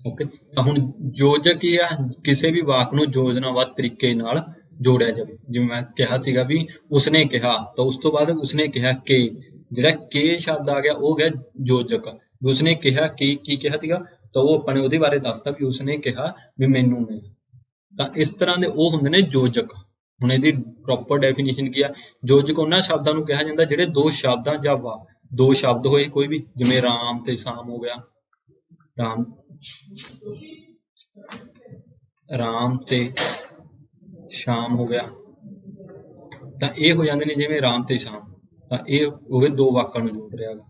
A: ਓਕੇ, ਤਾਂ ਹੁਣ ਯੋਜਕ ਕੀ ਆ? ਕਿਸੇ ਵੀ ਵਾਕ ਨੂੰ ਯੋਜਨਾਬੱਧ ਤਰੀਕੇ ਨਾਲ ਜੋੜਿਆ ਜਾਵੇ। ਜਿਵੇਂ ਮੈਂ ਕਿਹਾ ਸੀਗਾ ਵੀ ਉਸਨੇ ਕਿਹਾ, ਤਾਂ ਉਸ ਤੋਂ ਬਾਅਦ ਉਸਨੇ ਕਿਹਾ ਕਿ, ਜਿਹੜਾ ਕੇ ਸ਼ਬਦ ਆ ਗਿਆ ਉਹ ਗਿਆ ਯੋਜਕ। ਵੀ ਉਸਨੇ ਕਿਹਾ ਕੀ ਕਿਹਾ ਸੀਗਾ, ਤਾਂ ਉਹ ਆਪਾਂ ਨੇ ਉਹਦੇ ਬਾਰੇ ਦੱਸਤਾ ਵੀ ਉਸਨੇ ਕਿਹਾ ਵੀ ਮੈਨੂੰ ਨਹੀਂ। ਤਾਂ ਇਸ ਤਰ੍ਹਾਂ ਦੇ ਉਹ ਹੁੰਦੇ ਨੇ ਯੋਜਕ। ਹੁਣ ਇਹਦੀ ਪ੍ਰੋਪਰ ਡੈਫੀਨੇਸ਼ਨ ਕੀ ਆ? ਯੋਜਕ ਉਹਨਾਂ ਸ਼ਬਦਾਂ ਨੂੰ ਕਿਹਾ ਜਾਂਦਾ ਜਿਹੜੇ 2 ਸ਼ਬਦਾਂ ਜਾਂ 2 ਸ਼ਬਦ ਹੋਏ ਕੋਈ ਵੀ, ਜਿਵੇਂ ਰਾਮ ਤੇ ਸ਼ਾਮ ਹੋ ਗਿਆ। ਰਾਮ ਤੇ ਸ਼ਾਮ ਹੋ ਗਿਆ, ਤਾਂ ਇਹ ਹੋ ਜਾਂਦੇ ਨੇ ਜਿਵੇਂ ਰਾਮ ਤੇ ਸ਼ਾਮ। ਤਾਂ ਇਹ ਹੋ ਗਏ 2 ਵਾਕਾਂ ਨੂੰ ਜੋੜ ਰਿਹਾ ਹੈਗਾ।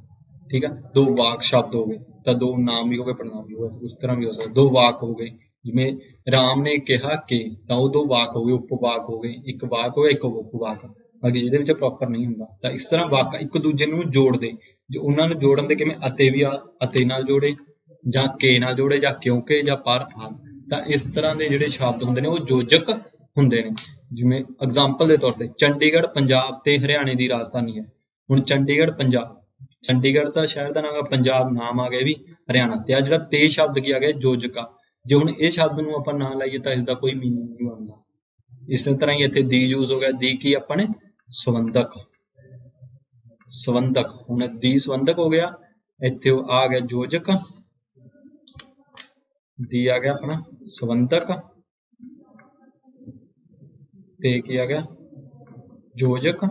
A: ਠੀਕ ਆ, 2 ਵਾਕ ਸ਼ਬਦ ਹੋ ਗਏ, ਤਾਂ 2 ਨਾਮ ਵੀ ਹੋ ਗਏ, ਪੜਨਾਮ ਵੀ ਹੋ ਗਏ, ਉਸ ਤਰ੍ਹਾਂ ਵੀ ਹੋ ਸਕਦਾ। 2 ਵਾਕ ਹੋ ਗਏ, ਜਿਵੇਂ ਰਾਮ ਨੇ ਕਿਹਾ ਕਿ, ਤਾਂ ਉਹ ਦੋ ਵਾਕ ਹੋ ਗਏ, ਉਪਵਾਕ ਹੋ ਗਏ, ਇੱਕ ਵਾਕ ਹੋਇਆ ਇੱਕ ਉਪਵਾਕ, ਬਾਕੀ ਜਿਹਦੇ ਵਿੱਚ ਪ੍ਰੋਪਰ ਨਹੀਂ ਹੁੰਦਾ। ਤਾਂ ਇਸ ਤਰ੍ਹਾਂ ਵਾਕ ਇੱਕ ਦੂਜੇ ਨੂੰ ਜੋੜਦੇ, ਜੋ ਉਹਨਾਂ ਨੂੰ ਜੋੜਨ ਦੇ ਕਿਵੇਂ ਅਤੇ ਵੀ ਅਤੇ ਨਾਲ ਜੋੜੇ, ਜਾਂ ਕੇ ਨਾਲ ਜੋੜੇ, ਜਾਂ ਕਿਉਂਕਿ, ਜਾਂ ਪਰ ਆਦਿ। ਤਾਂ ਇਸ ਤਰ੍ਹਾਂ ਦੇ ਜਿਹੜੇ ਸ਼ਬਦ ਹੁੰਦੇ ਨੇ ਉਹ ਯੋਜਕ ਹੁੰਦੇ ਨੇ। ਜਿਵੇਂ ਐਗਜ਼ਾਮਪਲ ਦੇ ਤੌਰ ਤੇ ਚੰਡੀਗੜ੍ਹ ਪੰਜਾਬ ਤੇ ਹਰਿਆਣੇ ਦੀ ਰਾਜਧਾਨੀ ਹੈ। ਹੁਣ ਚੰਡੀਗੜ੍ਹ ਪੰਜਾਬ, ਚੰਡੀਗੜ੍ਹ ਤਾਂ ਸ਼ਹਿਰ ਦਾ ਨਾਮ ਹੈ, ਪੰਜਾਬ ਨਾਮ ਆ ਗਿਆ ਵੀ ਹਰਿਆਣਾ, ਤੇ ਆ ਜਿਹੜਾ ਤੇ ਸ਼ਬਦ ਕੀ ਆ ਗਿਆ ਯੋਜਕ ਆ। ਜੇ ਹੁਣ ਇਹ ਸ਼ਬਦ ਨੂੰ ਆਪਾਂ ਨਾਂ ਲਾਈਏ ਤਾਂ ਇਸਦਾ ਕੋਈ ਮੀਨਿੰਗ ਨਹੀਂ ਬਣਦਾ। ਇਸੇ ਤਰ੍ਹਾਂ ਹੀ ਇੱਥੇ ਦੀ ਯੂਜ਼ ਹੋ ਗਿਆ, ਦੀ ਕੀ ਆਪਾਂ ਨੇ ਸੰਬੰਧਕ, ਸੰਬੰਧਕ, ਹੁਣ ਦੀ ਸੰਬੰਧਕ ਹੋ ਗਿਆ, ਇੱਥੇ ਆ ਗਿਆ ਯੋਜਕ, ਦੀ ਆ ਗਿਆ ਆਪਣਾ ਸੰਬੰਧਕ, ਤੇ ਕੀ ਆ ਗਿਆ ਯੋਜਕ।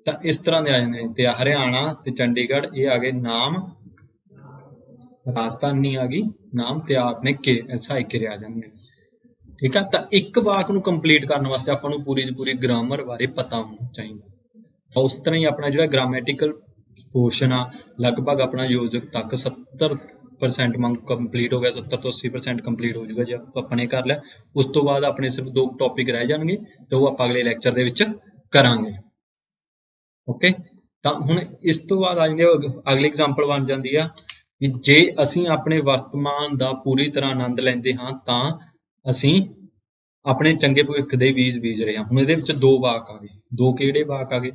A: ਤਾਂ ਇਸ ਤਰ੍ਹਾਂ ਦੇ ਆ ਜਾਂਦੇ ਨੇ। ਤੇ ਹਰਿਆਣਾ ਤੇ ਚੰਡੀਗੜ੍ਹ ਇਹ ਆ ਗਏ ਨਾਮ, ਰਾਜਧਾਨੀ ਆ ਗਈ ਨਾਮ, ਤੇ ਆਪਣੇ ਸਹਾਇਕ ਕਿਰਿਆ ਆ ਜਾਂਦੀਆਂ। ਠੀਕ ਆ। ਤਾਂ ਇੱਕ ਵਾਕ ਨੂੰ ਕੰਪਲੀਟ ਕਰਨ ਵਾਸਤੇ ਆਪਾਂ ਨੂੰ ਪੂਰੀ ਦੀ ਪੂਰੀ ਗ੍ਰਾਮਰ ਬਾਰੇ ਪਤਾ ਹੋਣਾ ਚਾਹੀਦਾ। ਤਾਂ ਉਸ ਤਰ੍ਹਾਂ ਹੀ ਆਪਣਾ ਜਿਹੜਾ ਗ੍ਰਾਮੈਟੀਕਲ ਪੋਰਸ਼ਨ ਆ ਲਗਭਗ ਆਪਣਾ ਯੋਜਕ ਤੱਕ 70% ਮੰਗ ਕੰਪਲੀਟ ਹੋ ਗਿਆ, 70 ਤੋਂ 80% ਕੰਪਲੀਟ ਹੋ ਜਾਊਗਾ ਜੇ ਆਪਾਂ ਨੇ ਕਰ ਲਿਆ। ਉਸ ਤੋਂ ਬਾਅਦ ਆਪਣੇ ਸਿਰਫ 2 ਟੌਪਿਕ ਰਹਿ ਜਾਣਗੇ ਤੇ ਉਹ ਆਪਾਂ ਅਗਲੇ ਲੈਕਚਰ ਦੇ ਵਿੱਚ ਕਰਾਂਗੇ। ਓਕੇ। ਤਾਂ ਹੁਣ ਇਸ ਤੋਂ ਬਾਅਦ ਆ ਜਾਂਦੀ ਅਗਲੀ ਐਗਜ਼ਾਮਪਲ ਬਣ ਜਾਂਦੀ ਆ ਕਿ ਜੇ ਅਸੀਂ ਆਪਣੇ ਵਰਤਮਾਨ ਦਾ ਪੂਰੀ ਤਰ੍ਹਾਂ ਆਨੰਦ ਲੈਂਦੇ ਹਾਂ ਤਾਂ ਅਸੀਂ ਆਪਣੇ ਚੰਗੇ ਭਵਿੱਖ ਦੇ ਬੀਜ ਬੀਜ ਰਹੇ ਹਾਂ। ਹੁਣ ਇਹਦੇ ਵਿੱਚ 2 ਵਾਕ ਆ ਗਏ, 2 ਕਿਹੜੇ ਵਾਕ ਆ ਗਏ,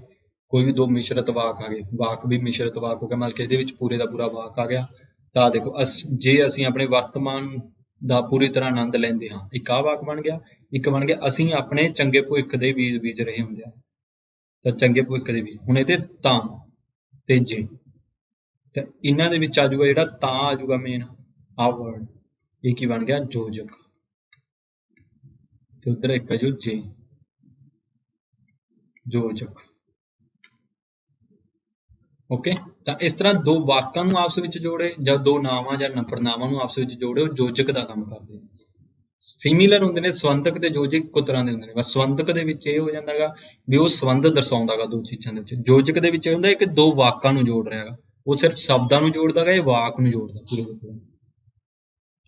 A: ਕੋਈ ਵੀ 2 ਮਿਸ਼ਰਤ ਵਾਕ ਆ ਗਏ, ਵਾਕ ਵੀ ਮਿਸ਼ਰਤ ਵਾਕ ਹੋ ਗਿਆ, ਮਤਲਬ ਕਿ ਇਹਦੇ ਵਿੱਚ ਪੂਰੇ ਦਾ ਪੂਰਾ ਵਾਕ ਆ ਗਿਆ। ਤਾਂ ਦੇਖੋ ਜੇ ਅਸੀਂ ਆਪਣੇ ਵਰਤਮਾਨ ਦਾ ਪੂਰੀ ਤਰ੍ਹਾਂ ਆਨੰਦ ਲੈਂਦੇ ਹਾਂ, ਇੱਕ ਆ ਵਾਕ ਬਣ ਗਿਆ, ਇੱਕ ਬਣ ਗਿਆ ਅਸੀਂ ਆਪਣੇ ਚੰਗੇ ਭਵਿੱਖ ਦੇ ਬੀਜ ਬੀਜ ਰਹੇ ਹੁੰਦੇ ਆ। ਤਾਂ ਚੰਗੇ ਭਵਿੱਖ ਦੇ ਬੀਜ, ਹੁਣ ਇਹਦੇ ਤਾਂ ਤੇ ਜੇ, ਤਾਂ ਇਹਨਾਂ ਦੇ ਵਿੱਚ ਆ ਜਾਊਗਾ ਜਿਹੜਾ ਤਾਂ ਆ ਜਾਊਗਾ ਮੇਨ ਆ ਵਰਡ, ਇਹ ਕੀ ਬਣ ਗਿਆ ਯੋਜਕ, ਤੇ ਉਧਰ ਇੱਕ ਆ ਜੋ ਜੇ ਯੋਜਕ। ਓਕੇ। ਤਾਂ ਇਸ ਤਰ੍ਹਾਂ 2 ਵਾਕਾਂ ਨੂੰ ਆਪਸ ਵਿੱਚ ਜੋੜੇ ਜਾਂ 2 ਨਾਵਾਂ ਜਾਂ ਪੜਨਾਵਾਂ ਨੂੰ ਆਪਸ ਵਿੱਚ ਜੋੜੇ, ਉਹ ਯੋਜਕ ਦਾ ਕੰਮ ਕਰਦੇ ਨੇ। ਸਿਮੀਲਰ ਹੁੰਦੇ ਨੇ ਸੰਬੰਧਕ ਤੇ ਯੋਜਕ, ਇੱਕੋ ਤਰ੍ਹਾਂ ਦੇ ਹੁੰਦੇ ਨੇ। ਬਸ ਸੰਬੰਧਕ ਦੇ ਵਿੱਚ ਇਹ ਹੋ ਜਾਂਦਾ ਗਾ ਵੀ ਉਹ ਸੰਬੰਧ ਦਰਸਾਉਂਦਾਗਾ 2 ਚੀਜ਼ਾਂ ਦੇ ਵਿੱਚ। ਯੋਜਕ ਦੇ ਵਿੱਚ ਇਹ ਹੁੰਦਾ ਕਿ 2 ਵਾਕਾਂ ਨੂੰ ਜੋੜ ਰਿਹਾ ਗਾ, ਉਹ ਸਿਰਫ ਸ਼ਬਦਾਂ ਨੂੰ ਜੋੜਦਾ ਗਾ, ਇਹ ਵਾਕ ਨੂੰ ਜੋੜਦਾ ਪੂਰੇ ਦੇ ਪੂਰੇ।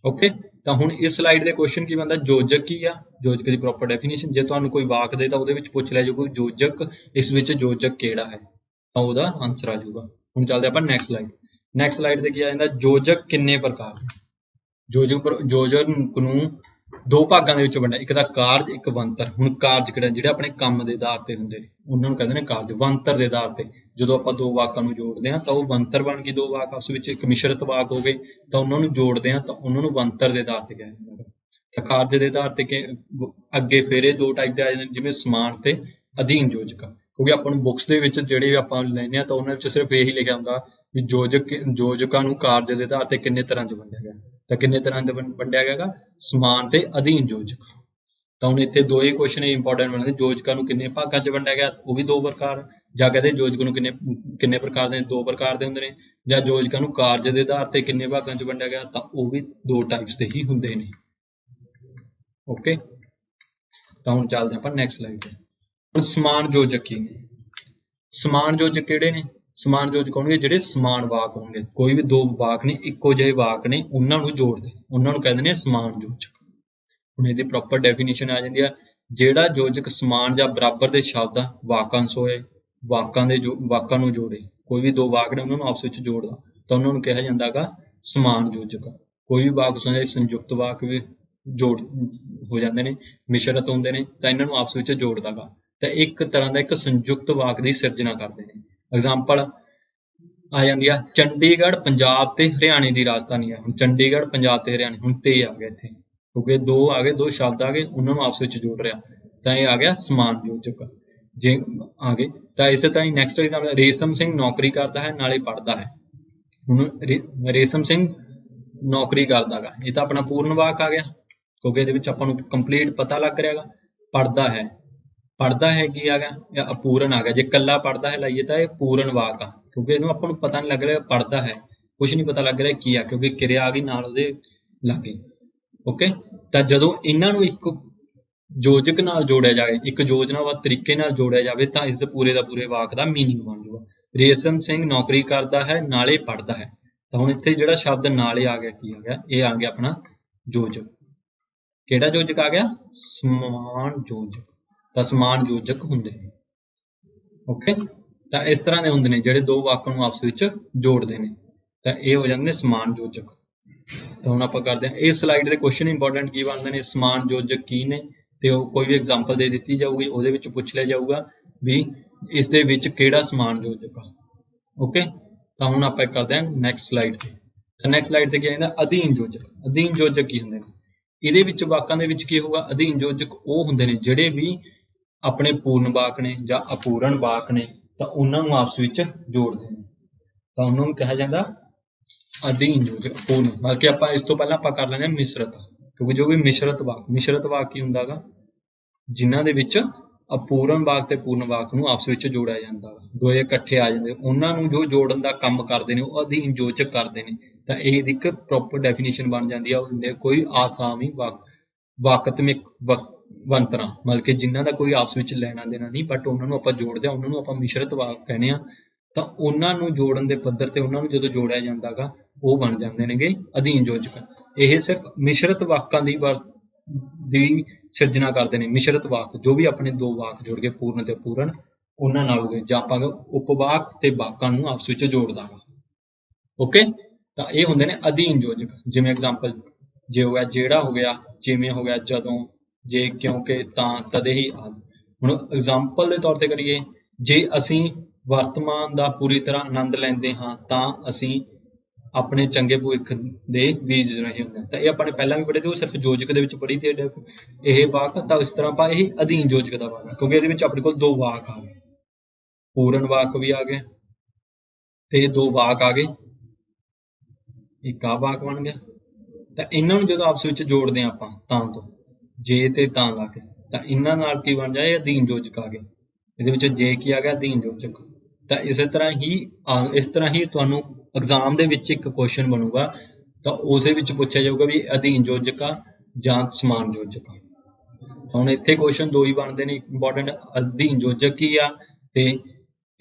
A: ਓਕੇ। ਤਾਂ ਹੁਣ ਇਸ ਸਲਾਈਡ ਦੇ ਕੁਐਸਚਨ ਕੀ ਬਣਦਾ, ਯੋਜਕ ਕੀ ਆ, ਯੋਜਕ ਦੀ ਪ੍ਰੋਪਰ ਡੈਫੀਨੇਸ਼ਨ। ਜੇ ਤੁਹਾਨੂੰ ਕੋਈ ਵਾਕ ਦੇ ਤਾਂ ਉਹਦੇ ਵਿੱਚ ਪੁੱਛ ਲਿਆ ਜਾਊਗਾ ਯੋਜਕ, ਇਸ ਵਿੱਚ ਯੋਜਕ ਕਿਹੜਾ ਹੈ, ਤਾਂ ਉਹਦਾ ਆਨਸਰ ਆ ਜਾਊਗਾ। ਹੁਣ ਚੱਲਦੇ ਆਪਾਂ ਨੈਕਸਟ ਸਲਾਈਡ। ਨੈਕਸਟ ਸਲਾਈਡ ਤੇ ਕੀ ਆ ਜਾਂਦਾ, ਯੋਜਕ ਕਿੰਨੇ ਪ੍ਰਕਾਰ ਦੇ। ਯੋਜਕ ਨੂੰ 2 ਭਾਗਾਂ ਦੇ ਵਿੱਚ ਵੰਡਿਆ, ਇੱਕ ਦਾ ਕਾਰਜ, ਇੱਕ ਬਣਤਰ। ਹੁਣ ਕਾਰਜ ਕਿਹੜਾ, ਜਿਹੜੇ ਆਪਣੇ ਕੰਮ ਦੇ ਆਧਾਰ ਤੇ ਹੁੰਦੇ ਨੇ ਉਹਨਾਂ ਨੂੰ ਕਹਿੰਦੇ ਨੇ ਕਾਰਜ। ਬਣਤਰ ਦੇ ਆਧਾਰ ਤੇ ਜਦੋਂ ਆਪਾਂ 2 ਵਾਕਾਂ ਨੂੰ ਜੋੜਦੇ ਹਾਂ ਤਾਂ ਉਹ ਬਣਤਰ ਬਣ ਗਈ। 2 ਵਾਕ ਆਪਸ ਵਿੱਚ ਇੱਕ ਮਿਸ਼ਰਤ ਵਾਕ ਹੋ ਗਏ, ਤਾਂ ਉਹਨਾਂ ਨੂੰ ਜੋੜਦੇ ਹਾਂ ਤਾਂ ਉਹਨਾਂ ਨੂੰ ਬਣਤਰ ਦੇ ਆਧਾਰ ਤੇ ਕਿਹਾ ਜਾਂਦਾ ਹੈ। ਤਾਂ ਕਾਰਜ ਦੇ ਆਧਾਰ ਤੇ ਅੱਗੇ ਫਿਰ ਇਹ 2 ਟਾਈਪ ਦੇ ਆ ਜਾਂਦੇ, ਜਿਵੇਂ ਸਮਾਨ ਤੇ ਅਧੀਨ ਯੋਜਕ। ਕਿਉਂਕਿ ਆਪਾਂ ਨੂੰ ਬੁੱਕਸ ਦੇ ਵਿੱਚ ਜਿਹੜੇ ਵੀ ਆਪਾਂ ਲੈਂਦੇ ਹਾਂ ਤਾਂ ਉਹਨਾਂ ਵਿੱਚ ਸਿਰਫ ਇਹੀ ਲਿਖਿਆ ਹੁੰਦਾ ਵੀ ਯੋਜਕਾਂ ਨੂੰ ਕਾਰਜ ਦੇ ਆਧਾਰ ਤੇ ਕਿੰਨੇ ਤਰ੍ਹਾਂ 'ਚ ਵੰਡਿਆ ਗਿਆ। ਤਾਂ ਕਿੰਨੇ ਤਰ੍ਹਾਂ ਦੇ ਵੰਡਿਆ ਗਿਆ, ਸਮਾਨ ਤੇ ਅਧੀਨ ਯੋਜਕ। ਤਾਂ ਹੁਣ ਇੱਥੇ 2 ਹੀ ਕੁਐਸਚਨ ਇੰਪੋਰਟੈਂਟ ਬਣਦੇ, ਯੋਜਕਾਂ ਨੂੰ ਕਿੰਨੇ ਭਾਗਾਂ 'ਚ ਵੰਡਿਆ ਗਿਆ, ਉਹ ਵੀ 2 ਪ੍ਰਕਾਰ, ਜਾਂ ਕਹਿੰਦੇ ਯੋਜਕ ਨੂੰ ਕਿੰਨੇ ਪ੍ਰਕਾਰ ਦੇ, 2 ਪ੍ਰਕਾਰ ਦੇ ਹੁੰਦੇ ਨੇ, ਜਾਂ ਯੋਜਕਾਂ ਨੂੰ ਕਾਰਜ ਦੇ ਆਧਾਰ ਤੇ ਕਿੰਨੇ ਭਾਗਾਂ 'ਚ ਵੰਡਿਆ ਗਿਆ, ਤਾਂ ਉਹ ਵੀ 2 ਟਾਈਪਸ ਦੇ ਹੀ ਹੁੰਦੇ ਨੇ। ਓਕੇ। ਤਾਂ ਹੁਣ ਚੱਲਦੇ ਆਪਾਂ ਨੈਕਸਟ ਸਲਾਈਡ ਤੇ। ਹੁਣ ਸਮਾਨ ਯੋਜਕ ਕੀ ਨੇ, ਸਮਾਨ ਯੋਜਕ ਕਿਹੜੇ ਨੇ, ਸਮਾਨ ਯੋਜਕ ਹੋਣਗੇ ਜਿਹੜੇ ਸਮਾਨ ਵਾਕ ਹੋਣਗੇ। ਕੋਈ ਵੀ 2 ਵਾਕ ਨੇ, ਇੱਕੋ ਜਿਹੇ ਵਾਕ ਨੇ, ਉਹਨਾਂ ਨੂੰ ਜੋੜਦੇ, ਉਹਨਾਂ ਨੂੰ ਕਹਿੰਦੇ ਨੇ ਸਮਾਨ ਯੋਜਕ। ਹੁਣ ਇਹਦੀ ਪ੍ਰੋਪਰ ਡੈਫੀਨੇਸ਼ਨ ਆ ਜਾਂਦੀ ਆ, ਜਿਹੜਾ ਯੋਜਕ ਸਮਾਨ ਜਾਂ ਬਰਾਬਰ ਦੇ ਸ਼ਬਦ ਵਾਕਾਂਸ਼ ਹੋਏ, ਵਾਕਾਂ ਨੂੰ ਜੋੜੇ। ਕੋਈ ਵੀ 2 ਵਾਕ ਨੇ ਉਹਨਾਂ ਨੂੰ ਆਪਸ ਵਿੱਚ ਜੋੜਦਾ ਤਾਂ ਉਹਨਾਂ ਨੂੰ ਕਿਹਾ ਜਾਂਦਾ ਗਾ ਸਮਾਨ ਯੋਜਕ। ਕੋਈ ਵੀ ਵਾਕ ਸੰਯੁਕਤ ਵਾਕ ਵੀ ਜੋੜ ਹੋ ਜਾਂਦੇ ਨੇ, ਮਿਸ਼ਰਤ ਹੁੰਦੇ ਨੇ, ਤਾਂ ਇਹਨਾਂ ਨੂੰ ਆਪਸ ਵਿੱਚ ਜੋੜਦਾ ਗਾ, ਤਾਂ ਇੱਕ ਤਰ੍ਹਾਂ ਦਾ ਇੱਕ ਸੰਯੁਕਤ ਵਾਕ ਦੀ ਸਿਰਜਣਾ ਕਰਦੇ ਨੇ। ਐਗਜ਼ਾਮਪਲ ਆ ਜਾਂਦੀ ਆ, ਚੰਡੀਗੜ੍ਹ ਪੰਜਾਬ ਤੇ ਹਰਿਆਣੇ ਦੀ ਰਾਜਧਾਨੀ ਆ। ਹੁਣ ਚੰਡੀਗੜ੍ਹ ਪੰਜਾਬ ਤੇ ਹਰਿਆਣੇ, ਹੁਣ ਤੇ ਆ ਗਿਆ ਇੱਥੇ, ਕਿਉਂਕਿ 2 ਆ ਗਏ, 2 ਸ਼ਬਦ ਆ ਗਏ, ਉਹਨਾਂ ਨੂੰ ਆਪਸ ਵਿੱਚ ਜੋੜ ਰਿਹਾ, ਤਾਂ ਇਹ ਆ ਗਿਆ ਸਮਾਨ ਯੋਜਕ। ਜੇ ਆ ਗਏ ਤਾਂ ਇਸੇ ਤਰ੍ਹਾਂ ਹੀ ਨੈਕਸਟ ਐਗਜ਼ਾਮਪਲ, ਰੇਸ਼ਮ ਸਿੰਘ ਨੌਕਰੀ ਕਰਦਾ ਹੈ ਨਾਲੇ ਪੜ੍ਹਦਾ ਹੈ। ਹੁਣ ਰੇਸ਼ਮ ਸਿੰਘ ਨੌਕਰੀ ਕਰਦਾ ਗਾ, ਇਹ ਤਾਂ ਆਪਣਾ ਪੂਰਨ ਵਾਕ ਆ ਗਿਆ, ਕਿਉਂਕਿ ਇਹਦੇ ਵਿੱਚ ਆਪਾਂ ਨੂੰ ਕੰਪਲੀਟ ਪਤਾ ਲੱਗ ਰਿਹਾ ਗਾ। ਪੜ੍ਹਦਾ ਹੈ, ਪੜ੍ਹਦਾ ਹੈ ਕੀ ਆ ਗਿਆ, ਜਾਂ ਅਪੂਰਨ ਆ ਗਿਆ। ਜੇ ਕੱਲਾ ਪੜ੍ਹਦਾ ਹੈ ਲਾਈਏ ਤਾਂ ਇਹ ਪੂਰਨ ਵਾਕ ਆ, ਕਿਉਂਕਿ ਇਹਨੂੰ ਆਪਾਂ ਨੂੰ ਪਤਾ ਨਹੀਂ ਲੱਗ ਰਿਹਾ ਪੜ੍ਹਦਾ ਹੈ, ਕੁਝ ਨਹੀਂ ਪਤਾ ਲੱਗ ਰਿਹਾ ਕੀ ਆ, ਕਿਉਂਕਿ ਕਿਰਿਆ ਆ ਗਈ ਨਾਲ ਉਹਦੇ ਲਾਗੇ। ਓਕੇ। ਤਾਂ ਜਦੋਂ ਇਹਨਾਂ ਨੂੰ ਇੱਕ ਯੋਜਕ ਨਾਲ ਜੋੜਿਆ ਜਾਵੇ, ਇੱਕ ਯੋਜਨਾਬੱਧ ਤਰੀਕੇ ਨਾਲ ਜੋੜਿਆ ਜਾਵੇ, ਤਾਂ ਇਸ ਦੇ ਪੂਰੇ ਦਾ ਪੂਰੇ ਵਾਕ ਦਾ ਮੀਨਿੰਗ ਬਣ ਜਾਊਗਾ। ਰੇਸ਼ਮ ਸਿੰਘ ਨੌਕਰੀ ਕਰਦਾ ਹੈ ਨਾਲੇ ਪੜ੍ਹਦਾ ਹੈ, ਤਾਂ ਹੁਣ ਇੱਥੇ ਜਿਹੜਾ ਸ਼ਬਦ ਨਾਲੇ ਆ ਗਿਆ ਕੀ ਆ ਗਿਆ, ਇਹ ਆ ਗਿਆ ਆਪਣਾ ਯੋਜਕ। ਕਿਹੜਾ ਯੋਜਕ ਆ ਗਿਆ? ਸਮਾਨ ਯੋਜਕ। ਤਾਂ ਸਮਾਨ ਯੋਜਕ ਹੁੰਦੇ ਨੇ। ਓਕੇ, ਤਾਂ ਇਸ ਤਰ੍ਹਾਂ ਦੇ ਹੁੰਦੇ ਨੇ ਜਿਹੜੇ ਦੋ ਵਾਕਾਂ ਨੂੰ ਆਪਸ ਵਿੱਚ ਜੋੜਦੇ ਨੇ, ਤਾਂ ਇਹ ਹੋ ਜਾਂਦੇ ਨੇ ਸਮਾਨ ਯੋਜਕ। ਤਾਂ ਹੁਣ ਆਪਾਂ ਕਰਦੇ ਹਾਂ ਇਸ ਸਲਾਈਡ ਦੇ ਕੁਐਸਚਨ ਇੰਪੋਰਟੈਂਟ ਕੀ ਬਣਦੇ ਨੇ, ਸਮਾਨ ਯੋਜਕ ਕੀ ਨੇ, ਤੇ ਉਹ ਕੋਈ ਵੀ ਐਗਜ਼ਾਮਪਲ ਦੇ ਦਿੱਤੀ ਜਾਊਗੀ, ਉਹਦੇ ਵਿੱਚ ਪੁੱਛ ਲਿਆ ਜਾਊਗਾ ਵੀ ਇਸ ਦੇ ਵਿੱਚ ਕਿਹੜਾ ਸਮਾਨ ਯੋਜਕ ਆ। ਓਕੇ, ਤਾਂ ਹੁਣ ਆਪਾਂ ਕਰਦੇ ਹਾਂ ਨੈਕਸਟ ਸਲਾਈਡ ਤੇ। ਤਾਂ ਨੈਕਸਟ ਸਲਾਈਡ ਤੇ ਕੀ ਆਉਂਦਾ? ਅਧੀਨ ਯੋਜਕ। ਅਧੀਨ ਯੋਜਕ ਕੀ ਹੁੰਦੇ ਨੇ? ਇਹਦੇ ਵਿੱਚ ਵਾਕਾਂ ਦੇ ਵਿੱਚ ਕੀ ਹੋਊਗਾ? ਅਧੀਨ ਯੋਜਕ ਉਹ ਹੁੰਦੇ ਨੇ ਜਿਹੜੇ ਵੀ ਆਪਣੇ ਪੂਰਨ ਵਾਕ ਨੇ ਜਾਂ ਅਪੂਰਨ ਵਾਕ ਨੇ, ਤਾਂ ਉਹਨਾਂ ਨੂੰ ਆਪਸ ਵਿੱਚ ਜੋੜਦੇ ਨੇ, ਤਾਂ ਉਹਨਾਂ ਨੂੰ ਕਿਹਾ ਜਾਂਦਾ ਅਧੀਨ ਯੋਜਕ। ਅਪੂਰਨ ਬਲਕਿ ਆਪਾਂ ਇਸ ਤੋਂ ਪਹਿਲਾਂ ਆਪਾਂ ਕਰ ਲੈਂਦੇ ਹਾਂ ਮਿਸ਼ਰਤ, ਕਿਉਂਕਿ ਜੋ ਵੀ ਮਿਸ਼ਰਤ ਵਾਕ ਕੀ ਹੁੰਦਾ ਗਾ? ਜਿਨ੍ਹਾਂ ਦੇ ਵਿੱਚ ਅਪੂਰਨ ਵਾਕ ਤੇ ਪੂਰਨ ਵਾਕ ਨੂੰ ਆਪਸ ਵਿੱਚ ਜੋੜਿਆ ਜਾਂਦਾ ਵਾ, ਦੋਏ ਇਕੱਠੇ ਆ ਜਾਂਦੇ, ਉਹਨਾਂ ਨੂੰ ਜੋ ਜੋੜਨ ਦਾ ਕੰਮ ਕਰਦੇ ਨੇ ਉਹ ਅਧੀਨ ਯੋਜਕ ਕਰਦੇ ਨੇ। ਤਾਂ ਇਹ ਇੱਕ ਪ੍ਰੋਪਰ ਡੈਫੀਨੇਸ਼ਨ ਬਣ ਜਾਂਦੀ ਆ। ਉਹ ਹੁੰਦੇ ਕੋਈ ਆਸਾਮੀ ਵਾਕਤਮਿਕ ਬਣਤਰਾਂ, ਮਤਲਬ ਕਿ ਜਿਨ੍ਹਾਂ ਦਾ ਕੋਈ ਆਪਸ ਵਿੱਚ ਲੈਣਾ ਦੇਣਾ ਨਹੀਂ, ਬਟ ਉਹਨਾਂ ਨੂੰ ਆਪਾਂ ਜੋੜਦੇ ਆ, ਉਹਨਾਂ ਨੂੰ ਆਪਾਂ ਮਿਸ਼ਰਤ ਵਾਕ ਕਹਿੰਦੇ ਆ। ਤਾਂ ਉਹਨਾਂ ਨੂੰ ਜੋੜਨ ਦੇ ਪੱਧਰ ਤੇ ਉਹਨਾਂ ਨੂੰ ਜਦੋਂ ਜੋੜਿਆ ਜਾਂਦਾ ਗਾ, ਉਹ ਬਣ ਜਾਂਦੇ ਨੇਗੇ ਅਧੀਨ ਯੋਜਕ। ਇਹ ਸਿਰਫ ਮਿਸ਼ਰਤ ਵਾਕਾਂ ਦੀ ਸਿਰਜਣਾ ਕਰਦੇ ਨੇ। ਮਿਸ਼ਰਤ ਵਾਕ ਜੋ ਵੀ ਆਪਣੇ ਦੋ ਵਾਕ ਜੋੜ ਕੇ ਪੂਰਨ ਤੇ ਅਪੂਰਨ, ਉਹਨਾਂ ਨਾਲ ਹੋ ਗਏ, ਜਾਂ ਆਪਾਂ ਉਪਵਾਕ ਤੇ ਵਾਕਾਂ ਨੂੰ ਆਪਸ ਵਿੱਚ ਜੋੜਦਾ ਵਾ। ਓਕੇ, ਤਾਂ ਇਹ ਹੁੰਦੇ ਨੇ ਅਧੀਨ ਯੋਜਕ। ਜਿਵੇਂ ਐਗਜ਼ਾਮਪਲ ਜੇ ਹੋ ਗਿਆ, ਜਿਹੜਾ ਹੋ ਗਿਆ, ਜਿਵੇਂ ਹੋ ਗਿਆ, ਜਦੋਂ, ਜੇ, ਕਿਉਂਕਿ, ਤਾਂ, ਤਦੇ ਹੀ ਆਦਿ। ਹੁਣ ਐਗਜ਼ਾਮਪਲ ਦੇ ਤੌਰ ਤੇ ਕਰੀਏ, ਜੇ ਅਸੀਂ ਵਰਤਮਾਨ ਦਾ ਪੂਰੀ ਤਰ੍ਹਾਂ ਆਨੰਦ ਲੈਂਦੇ ਹਾਂ ਤਾਂ ਅਸੀਂ ਆਪਣੇ ਚੰਗੇ ਭਵਿੱਖ ਦੇ ਬੀਜ ਰਹੇ ਹੁੰਦੇ ਹਾਂ। ਤਾਂ ਇਹ ਆਪਾਂ ਨੇ ਪਹਿਲਾਂ ਵੀ ਪੜ੍ਹੇ ਤੇ ਉਹ ਸਿਰਫ ਯੋਜਕ ਦੇ ਵਿੱਚ ਪੜ੍ਹੀ ਤੇ ਇਹ ਵਾਕ। ਤਾਂ ਇਸ ਤਰ੍ਹਾਂ ਆਪਾਂ ਇਹ ਅਧੀਨ ਯੋਜਕ ਦਾ ਵਾਕ ਹੈ, ਕਿਉਂਕਿ ਇਹਦੇ ਵਿੱਚ ਆਪਣੇ ਕੋਲ ਦੋ ਵਾਕ ਆ ਗਏ, ਪੂਰਨ ਵਾਕ ਵੀ ਆ ਗਏ ਤੇ ਦੋ ਵਾਕ ਆ ਗਏ, ਇੱਕ ਆ ਵਾਕ ਬਣ ਗਿਆ। ਤਾਂ ਇਹਨਾਂ ਨੂੰ ਜਦੋਂ ਆਪਸ ਵਿੱਚ ਜੋੜਦੇ ਹਾਂ ਆਪਾਂ ਤਾਂ ਤੋਂ, ਜੇ ਤੇ ਤਾਂ ਲਾ ਕੇ, ਤਾਂ ਇਹਨਾਂ ਨਾਲ ਕੀ ਬਣ ਜਾਏ? ਅਧੀਨ ਯੋਜਕ ਆ ਗਏ। ਇਹਦੇ ਵਿੱਚ ਜੇ ਕੀ ਆ ਗਿਆ? ਅਧੀਨ ਯੋਜਕ। ਤਾਂ ਇਸੇ ਤਰ੍ਹਾਂ ਹੀ ਤੁਹਾਨੂੰ ਐਗਜ਼ਾਮ ਦੇ ਵਿੱਚ ਇੱਕ ਕੁਐਸਚਨ ਬਣੂਗਾ, ਤਾਂ ਉਸੇ ਵਿੱਚ ਪੁੱਛਿਆ ਜਾਊਗਾ ਵੀ ਅਧੀਨ ਯੋਜਕ ਆ ਜਾਂ ਸਮਾਨ ਯੋਜਕ ਆ। ਹੁਣ ਇੱਥੇ ਕੁਐਸਚਨ ਦੋ ਹੀ ਬਣਦੇ ਨੇ ਇੰਪੋਰਟੈਂਟ, ਅਧੀਨ ਯੋਜਕ ਕੀ ਆ, ਤੇ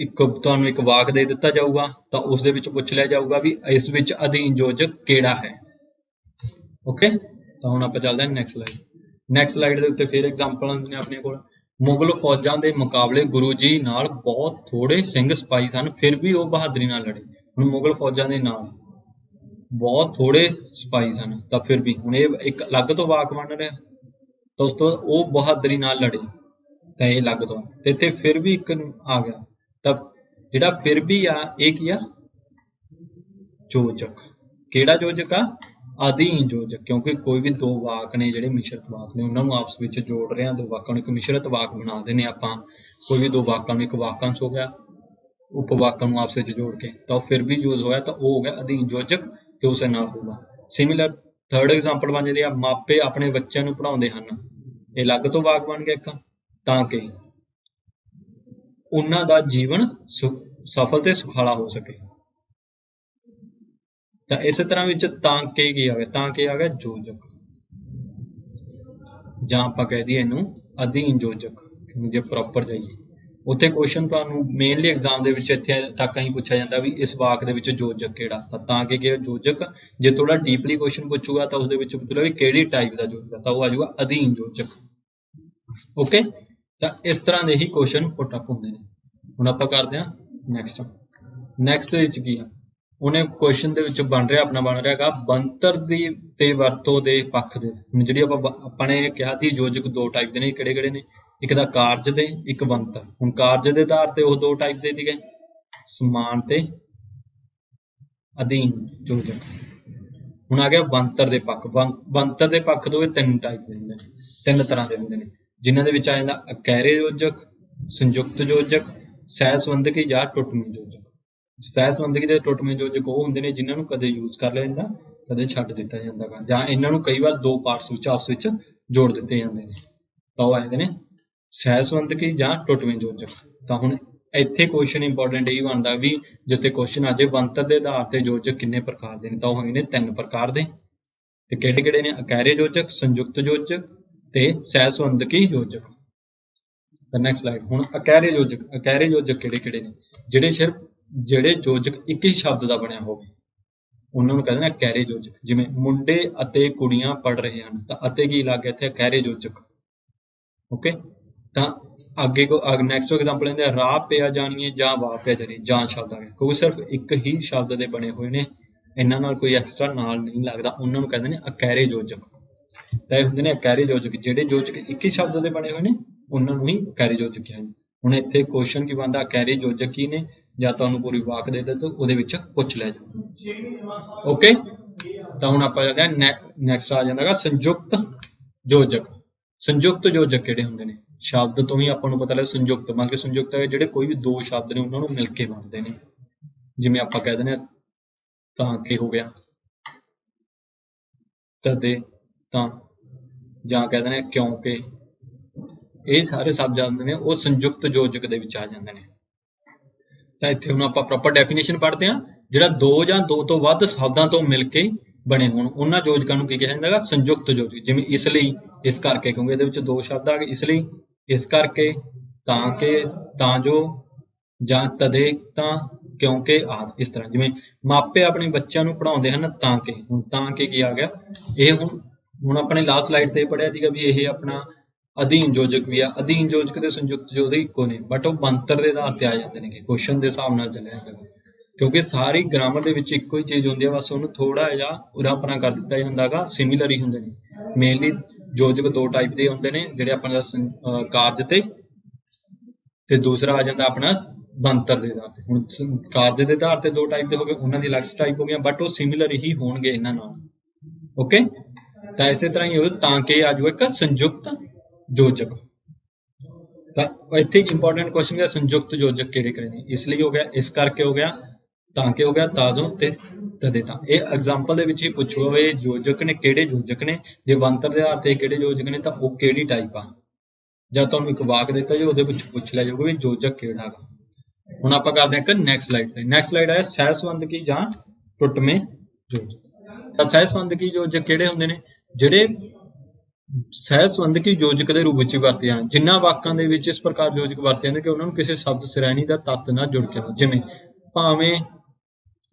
A: ਇੱਕ ਤੁਹਾਨੂੰ ਇੱਕ ਵਾਕ ਦੇ ਦਿੱਤਾ ਜਾਊਗਾ, ਤਾਂ ਉਸ ਦੇ ਵਿੱਚ ਪੁੱਛ ਲਿਆ ਜਾਊਗਾ ਵੀ ਇਸ ਵਿੱਚ ਅਧੀਨ ਯੋਜਕ ਕਿਹੜਾ ਹੈ। ਓਕੇ, ਤਾਂ ਹੁਣ ਆਪਾਂ ਚੱਲਦੇ ਹਾਂ ਨੈਕਸਟ ਸਲਾਈਡ। ਨੈਕਸਟ ਸਲਾਈਡ ਦੇ ਉੱਤੇ ਫਿਰ ਐਗਜ਼ਾਮਪਲ ਹੁੰਦੇ ਨੇ ਆਪਣੇ ਕੋਲ। ਮੁਗਲ ਫੌਜਾਂ ਦੇ ਮੁਕਾਬਲੇ ਗੁਰੂ ਜੀ ਨਾਲ ਬਹੁਤ ਥੋੜੇ ਸਿੰਘ ਸਿਪਾਹੀ ਸਨ, ਫਿਰ ਵੀ ਉਹ ਬਹਾਦਰੀ ਨਾਲ ਲੜੇ। ਹੁਣ ਮੁਗਲ ਫੌਜਾਂ ਦੇ ਨਾਲ ਬਹੁਤ ਥੋੜੇ ਸਿਪਾਹੀ ਸਨ, ਤਾਂ ਫਿਰ ਵੀ, ਹੁਣ ਇਹ ਇੱਕ ਅਲੱਗ ਤੋਂ ਵਾਕ ਬਣ ਰਿਹਾ, ਤਾਂ ਉਸ ਤੋਂ ਬਾਅਦ ਉਹ ਬਹਾਦਰੀ ਨਾਲ ਲੜੇ, ਤਾਂ ਇਹ ਅਲੱਗ ਤੋਂ। ਤੇ ਇੱਥੇ ਫਿਰ ਵੀ ਇੱਕ ਆ ਗਿਆ, ਤਾਂ ਜਿਹੜਾ ਫਿਰ ਵੀ ਆ ਇਹ ਕੀ ਆ? ਯੋਜਕ। ਕਿਹੜਾ ਯੋਜਕ ਆ? ਅਧੀਨ ਯੋਜਕ, ਕਿਉਂਕਿ ਕੋਈ ਵੀ ਦੋ ਵਾਕ ਨੇ ਜਿਹੜੇ ਮਿਸ਼ਰਤ ਵਾਕ ਨੇ, ਉਹਨਾਂ ਨੂੰ ਆਪਸ ਵਿੱਚ ਜੋੜ ਰਹੇ ਆ, ਦੋ ਵਾਕਾਂ ਨੂੰ ਇੱਕ ਮਿਸ਼ਰਤ ਵਾਕ ਬਣਾ ਦਿੰਦੇ ਆਪਾਂ। ਕੋਈ ਵੀ ਦੋ ਵਾਕਾਂ ਨੂੰ ਇੱਕ ਵਾਕਾਂਸ਼ ਹੋ ਗਿਆ, ਉਪਵਾਕਾਂ ਨੂੰ ਆਪਸ ਵਿੱਚ ਜੋੜ ਕੇ, ਤਾਂ ਉਹ ਫਿਰ ਵੀ ਯੂਜ਼ ਹੋਇਆ, ਤਾਂ ਉਹ ਹੋ ਗਿਆ ਅਧੀਨ ਯੋਜਕ, ਤੇ ਉਸੇ ਨਾਲ ਹੋਊਗਾ। ਸਿਮਿਲਰ ਥਰਡ ਐਗਜ਼ਾਮਪਲ ਬਣ ਜਾਂਦੀ ਆ, ਮਾਪੇ ਆਪਣੇ ਬੱਚਿਆਂ ਨੂੰ ਪੜ੍ਹਾਉਂਦੇ ਹਨ, ਇਹ ਅਲੱਗ ਤੋਂ ਵਾਕ ਬਣ ਗਿਆ ਇੱਕ, ਤਾਂ ਕਿ ਉਹਨਾਂ ਦਾ ਜੀਵਨ ਸਫਲ ਤੇ ਸੁਖਾਲਾ ਹੋ ਸਕੇ। ਤਾਂ ਇਸੇ ਤਰ੍ਹਾਂ ਵਿੱਚ ਤਾਂ ਕਿ ਕੀ ਆ ਗਿਆ? ਤਾਂ ਕਿ ਆ ਗਿਆ ਯੋਜਕ, ਜਾਂ ਆਪਾਂ ਕਹਿ ਦਈਏ ਇਹਨੂੰ ਅਧੀਨ ਯੋਜਕ। ਜੇ ਪ੍ਰੋਪਰ ਜਾਈਏ ਉੱਥੇ ਕੁਐਸਚਨ ਤੁਹਾਨੂੰ ਮੇਨਲੀ ਐਗਜ਼ਾਮ ਦੇ ਵਿੱਚ ਇੱਥੇ ਤੱਕ ਹੀ ਪੁੱਛਿਆ ਜਾਂਦਾ ਵੀ ਇਸ ਵਾਕ ਦੇ ਵਿੱਚ ਯੋਜਕ ਕਿਹੜਾ, ਤਾਂ ਕਿ ਯੋਜਕ। ਜੇ ਥੋੜਾ ਡੀਪਲੀ ਕੁਐਸਚਨ ਪੁੱਛੂਗਾ ਤਾਂ ਉਸਦੇ ਵਿੱਚ ਪੁੱਛੂਗਾ ਵੀ ਕਿਹੜੀ ਟਾਈਪ ਦਾ ਯੋਜਕ, ਤਾਂ ਉਹ ਆ ਜਾਊਗਾ ਅਧੀਨ ਯੋਜਕ। ਓਕੇ, ਤਾਂ ਇਸ ਤਰ੍ਹਾਂ ਦੇ ਹੀ ਕੁਐਸਚਨ ਪੁੱਟ ਅਪ ਹੁੰਦੇ ਨੇ। ਹੁਣ ਆਪਾਂ ਕਰਦੇ ਹਾਂ ਨੈਕਸਟ ਵਿੱਚ ਕੀ ਆ? ਉਹਨੇ ਕੁਐਸਚਨ ਦੇ ਵਿੱਚ ਬਣ ਰਿਹਾ ਹੈਗਾ ਬਣਤਰ ਦੀ ਤੇ ਵਰਤੋਂ ਦੇ ਪੱਖ ਦੇ। ਜਿਹੜੀ ਆਪਾਂ ਨੇ ਕਿਹਾ ਸੀ ਯੋਜਕ ਦੋ ਟਾਈਪ ਦੇ ਨੇ, ਕਿਹੜੇ ਨੇ? ਇੱਕ ਦਾ ਕਾਰਜ ਦੇ, ਇੱਕ ਬਣਤਰ। ਹੁਣ ਕਾਰਜ ਦੇ ਆਧਾਰ ਤੇ ਉਹ ਦੋ ਟਾਈਪ ਦੇ ਸੀਗੇ, ਸਮਾਨ ਤੇ ਅਧੀਨ ਯੋਜਕ। ਹੁਣ ਆ ਗਿਆ ਬਣਤਰ ਦੇ ਪੱਖ। ਬਣਤਰ ਦੇ ਪੱਖ ਤੋਂ ਇਹ ਤਿੰਨ ਟਾਈਪ ਦੇ ਹੁੰਦੇ ਨੇ, ਤਿੰਨ ਤਰ੍ਹਾਂ ਦੇ ਹੁੰਦੇ ਨੇ, ਜਿਨ੍ਹਾਂ ਦੇ ਵਿੱਚ ਆ ਜਾਂਦਾ ਅਕੈਰੇ ਯੋਜਕ, ਸੰਯੁਕਤ ਯੋਜਕ, ਸਹਿ ਸੰਬੰਧਕੀ ਜਾਂ ਟੁੱਟਵੀਂ ਯੋਜਕ। ਸਹਿ ਸੰਬੰਧਕੀ ਤੇ ਟੁੱਟਵੇਂ ਯੋਜਕ ਉਹ ਹੁੰਦੇ ਨੇ ਜਿਨ੍ਹਾਂ ਨੂੰ ਕਦੇ ਯੂਜ਼ ਕਰ ਲਿਆ ਜਾਂਦਾ, ਕਦੇ ਛੱਡ ਦਿੱਤਾ ਜਾਂਦਾ ਗਾ, ਜਾਂ ਇਹਨਾਂ ਨੂੰ ਕਈ ਵਾਰ ਦੋ ਪਾਰਟਸ ਵਿੱਚ ਆਪਸ ਵਿੱਚ ਜੋੜ ਦਿੱਤੇ ਜਾਂਦੇ ਨੇ, ਤਾਂ ਉਹ ਆ ਜਾਂਦੇ ਨੇ ਸਹਿ ਸੰਬੰਧਕੀ ਜਾਂ ਟੁੱਟਵੇਂ ਯੋਜਕ। ਤਾਂ ਹੁਣ ਇੱਥੇ ਕੁਐਸਚਨ ਇੰਪੋਰਟੈਂਟ ਇਹ ਬਣਦਾ ਵੀ ਜਿੱਥੇ ਕੁਐਸਚਨ ਆ ਜਾਏ ਬਣਤਰ ਦੇ ਆਧਾਰ ਤੇ ਯੋਜਕ ਕਿੰਨੇ ਪ੍ਰਕਾਰ ਦੇ ਨੇ, ਤਾਂ ਉਹ ਹੈਗੇ ਨੇ ਤਿੰਨ ਪ੍ਰਕਾਰ ਦੇ। ਤੇ ਕਿਹੜੇ ਨੇ? ਅਕੈਰੇ ਯੋਜਕ, ਸੰਯੁਕਤ ਯੋਜਕ ਤੇ ਸਹਿ ਸੰਬੰਧਕੀ ਯੋਜਕ। ਤਾਂ ਨੈਕਸਟ ਸਲਾਈਡ। ਹੁਣ ਅਕੈਰੇ ਯੋਜਕ ਕਿਹੜੇ ਨੇ? ਜਿਹੜੇ ਯੋਜਕ ਇੱਕ ਹੀ ਸ਼ਬਦ ਦਾ ਬਣਿਆ ਹੋਵੇ, ਉਹਨਾਂ ਨੂੰ ਕਹਿੰਦੇ ਨੇ ਅਕੈਰੇ ਯੋਜਕ। ਜਿਵੇਂ ਮੁੰਡੇ ਅਤੇ ਕੁੜੀਆਂ ਪੜ੍ਹ ਰਹੇ ਹਨ ਤਾਂ ਅਤੇ ਕੀ ਲੱਗ ਗਿਆ ਇੱਥੇ ਅਕੈਰੇ ਯੋਜਕ। ਓਕੇ, ਤਾਂ ਅੱਗੇ ਨੈਕਸਟ ਐਗਜ਼ਾਮਪਲ ਇਹਦੇ ਰਾਹ ਪਿਆ ਜਾਣੀਏ ਜਾਂ ਵਾਹ ਪਿਆ ਜਾਣੀਏ, ਜਾਂ ਸ਼ਬਦ ਆ ਗਿਆ ਕਿਉਂਕਿ ਸਿਰਫ ਇੱਕ ਹੀ ਸ਼ਬਦ ਦੇ ਬਣੇ ਹੋਏ ਨੇ, ਇਹਨਾਂ ਨਾਲ ਕੋਈ ਐਕਸਟਰਾ ਨਾਲ ਨਹੀਂ ਲੱਗਦਾ, ਉਹਨਾਂ ਨੂੰ ਕਹਿੰਦੇ ਨੇ ਅਕੈਰੇ ਯੋਜਕ। ਤਾਂ ਇਹ ਹੁੰਦੇ ਨੇ ਅਕੈਰੇ ਯੋਜਕ, ਜਿਹੜੇ ਯੋਜਕ ਇੱਕ ਹੀ ਸ਼ਬਦ ਦੇ ਬਣੇ ਹੋਏ ਨੇ ਉਹਨਾਂ ਨੂੰ ਹੀ ਅਕੈਰੇ ਯੋਜਕ ਕਹਿੰਦੇ। ਹੁਣ ਇੱਥੇ ਕੁਐਸਚਨ ਕੀ ਬਣਦਾ, ਅਕੈਰੇ ਯੋਜਕ ਕੀ ਨੇ, ਜਾਂ ਤੁਹਾਨੂੰ ਪੂਰੀ ਵਾਕ ਦੇ ਦਿੱਤੇ ਉਹਦੇ ਵਿੱਚ ਪੁੱਛ ਲਿਆ ਜਾਵੇ। ਓਕੇ, ਤਾਂ ਹੁਣ ਆਪਾਂ ਜਾਂਦੇ ਹਾਂ ਨੈਕਸਟ ਆ ਜਾਂਦਾ ਗਾ ਸੰਯੁਕਤ ਯੋਜਕ। ਸੰਯੁਕਤ ਯੋਜਕ ਕਿਹੜੇ ਹੁੰਦੇ ਨੇ, ਸ਼ਬਦ ਤੋਂ ਹੀ ਆਪਾਂ ਨੂੰ ਪਤਾ ਲੱਗ ਸੰਯੁਕਤ ਮਤਲਬ ਕਿ ਸੰਯੁਕਤ ਹੈ ਜਿਹੜੇ ਕੋਈ ਵੀ ਦੋ ਸ਼ਬਦ ਨੇ ਉਹਨਾਂ ਨੂੰ ਮਿਲ ਕੇ ਬਣਦੇ ਨੇ। ਜਿਵੇਂ ਆਪਾਂ ਕਹਿ ਦਿੰਦੇ ਹਾਂ ਤਾਂ ਕਿ ਹੋ ਗਿਆ, ਤਦੇ, ਤਾਂ, ਜਾਂ ਕਹਿ ਦਿੰਦੇ ਹਾਂ ਕਿਉਂਕਿ, ਇਹ ਸਾਰੇ ਸ਼ਬਦ ਜਾਂਦੇ ਨੇ ਉਹ ਸੰਯੁਕਤ ਯੋਜਕ ਦੇ ਵਿੱਚ ਆ ਜਾਂਦੇ ਨੇ। ਤਾਂ ਇੱਥੇ ਹੁਣ ਆਪਾਂ ਪ੍ਰੋਪਰ ਡੈਫੀਨੇਸ਼ਨ ਪੜ੍ਹਦੇ ਹਾਂ, ਜਿਹੜਾ ਦੋ ਜਾਂ ਦੋ ਤੋਂ ਵੱਧ ਸ਼ਬਦਾਂ ਤੋਂ ਮਿਲ ਕੇ ਬਣੇ ਹੋਣ ਉਹਨਾਂ ਯੋਜਕਾਂ ਨੂੰ ਕੀ ਕਿਹਾ ਜਾਂਦਾ ਹੈਗਾ, ਸੰਯੁਕਤ ਯੋਜਕ। ਜਿਵੇਂ ਇਸ ਲਈ, ਇਸ ਕਰਕੇ, ਕਿਉਂਕਿ ਇਹਦੇ ਵਿੱਚ ਦੋ ਸ਼ਬਦ ਆ ਗਏ, ਇਸ ਲਈ, ਇਸ ਕਰਕੇ, ਤਾਂ ਕਿ, ਤਾਂ ਜੋ, ਜਾਂ ਤਦੇ, ਤਾਂ, ਕਿਉਂਕਿ ਆਦਿ। ਇਸ ਤਰ੍ਹਾਂ ਜਿਵੇਂ ਮਾਪੇ ਆਪਣੇ ਬੱਚਿਆਂ ਨੂੰ ਪੜ੍ਹਾਉਂਦੇ ਹਨ ਤਾਂ ਕਿ, ਹੁਣ ਤਾਂ ਕਿ ਕੀ ਆ ਗਿਆ, ਇਹ ਹੁਣ ਆਪਣੇ ਲਾਸਟ ਸਲਾਈਡ ਤੇ ਪੜ੍ਹਿਆ ਸੀਗਾ ਵੀ ਇਹ ਆਪਣਾ ਅਧੀਨ ਯੋਜਕ ਵੀ ਆ। ਅਧੀਨ ਯੋਜਕ ਤੇ ਸੰਯੁਕਤ ਯੋਜਕ ਇੱਕੋ ਨੇ, ਬਟ ਉਹ ਬਣਤਰ ਦੇ ਆਧਾਰ ਤੇ ਆ ਜਾਂਦੇ ਨੇ, ਕੁਐਸਚਨ ਦੇ ਹਿਸਾਬ ਨਾਲ ਚੱਲਿਆ ਜਾਂਦਾ, ਕਿਉਂਕਿ ਸਾਰੀ ਗ੍ਰਾਮਰ ਦੇ ਵਿੱਚ ਇੱਕੋ ਹੀ ਚੀਜ਼ ਹੁੰਦੀ ਹੈ, ਬਸ ਉਹਨੂੰ ਥੋੜਾ ਜਿਹਾ ਉਰਾ ਪਰਾਂ ਕਰ ਦਿੱਤਾ ਜਾਂਦਾ ਗਾ, ਸਿਮਿਲਰ ਹੀ ਹੁੰਦੇ ਨੇ। ਮੇਨਲੀ ਯੋਜਕ ਦੋ ਟਾਈਪ ਦੇ ਹੁੰਦੇ ਨੇ, ਜਿਹੜੇ ਆਪਣਾ ਕਾਰਜ ਤੇ ਦੂਸਰਾ ਆ ਜਾਂਦਾ ਆਪਣਾ ਬਣਤਰ ਦੇ ਆਧਾਰ ਤੇ। ਹੁਣ ਕਾਰਜ ਦੇ ਆਧਾਰ ਤੇ ਦੋ ਟਾਈਪ ਦੇ ਹੋ ਗਏ, ਉਹਨਾਂ ਦੀ ਅਲੱਗ ਟਾਈਪ ਹੋ ਗਈਆਂ, ਬਟ ਉਹ ਸਿਮਿਲਰ ਹੀ ਹੋਣਗੇ ਇਹਨਾਂ ਨਾਲ। ਓਕੇ, ਤਾਂ ਇਸੇ ਤਰ੍ਹਾਂ ਹੀ ਤਾਂ ਕਿ ਆ ਜਾਊਗਾ ਇੱਕ ਸੰਯੁਕਤ ਯੋਜਕ। ਤਾਂ ਇੱਥੇ ਇੱਕ ਇੰਪੋਰਟੈਂਟ ਕੁਐਸਚਨ ਹੈ, ਸੰਯੁਕਤ ਯੋਜਕ ਕਿਹੜੇ ਕਿਹੜੇ ਨੇ, ਇਸ ਲਈ ਹੋ ਗਿਆ, ਇਸ ਕਰਕੇ ਹੋ ਗਿਆ, ਤਾਂ ਕਿ ਹੋ ਗਿਆ, ਤਾਂ ਜੋ ਤੇ ਤਦੇ ਤਾਂ। ਇਹ ਐਗਜ਼ਾਮਪਲ ਦੇ ਵਿੱਚ ਹੀ ਪੁੱਛੂਗਾ ਵੀ ਇਹ ਯੋਜਕ ਨੇ ਕਿਹੜੇ ਯੋਜਕ ਨੇ, ਜੇ ਬਣਤਰ ਦੇ ਆਧਾਰ ਤੇ ਕਿਹੜੇ ਯੋਜਕ ਨੇ ਤਾਂ ਉਹ ਕਿਹੜੀ ਟਾਈਪ ਆ, ਜਾਂ ਤੁਹਾਨੂੰ ਇੱਕ ਵਾਕ ਦਿੱਤਾ ਜੀ ਉਹਦੇ ਵਿੱਚ ਪੁੱਛ ਲਿਆ ਜਾਊਗਾ ਵੀ ਯੋਜਕ ਕਿਹੜਾ ਹੈਗਾ। ਹੁਣ ਆਪਾਂ ਕਰਦੇ ਹਾਂ ਇੱਕ ਨੈਕਸਟ ਸਲਾਈਡ ਤੇ। ਨੈਕਸਟ ਸਲਾਈਡ ਹੈ ਸਹਿਸੰਬੰਧਕੀ ਜਾਂ ਟੁੱਟਵੇਂ ਯੋਜਕ। ਤਾਂ ਸਹਿਸੰਬੰਧਕੀ ਯੋਜਕ ਕਿਹੜੇ ਹੁੰਦੇ ਨੇ, ਜਿਹੜੇ ਸਹਿਸੰਬੰਧਕੀ ਯੋਜਕ ਦੇ ਰੂਪ ਵਿੱਚ ਵਰਤੇ ਜਾਣ। ਜਿਨ੍ਹਾਂ ਵਾਕਾਂ ਦੇ ਵਿੱਚ ਇਸ ਪ੍ਰਕਾਰ ਯੋਜਕ ਵਰਤੇ ਜਾਂਦੇ ਕਿ ਉਹਨਾਂ ਨੂੰ ਕਿਸੇ ਸ਼ਬਦ ਸ਼੍ਰੇਣੀ ਦਾ ਤੱਤ ਨਾਲ ਜੁੜ ਕੇ, ਜਿਵੇਂ ਭਾਵੇਂ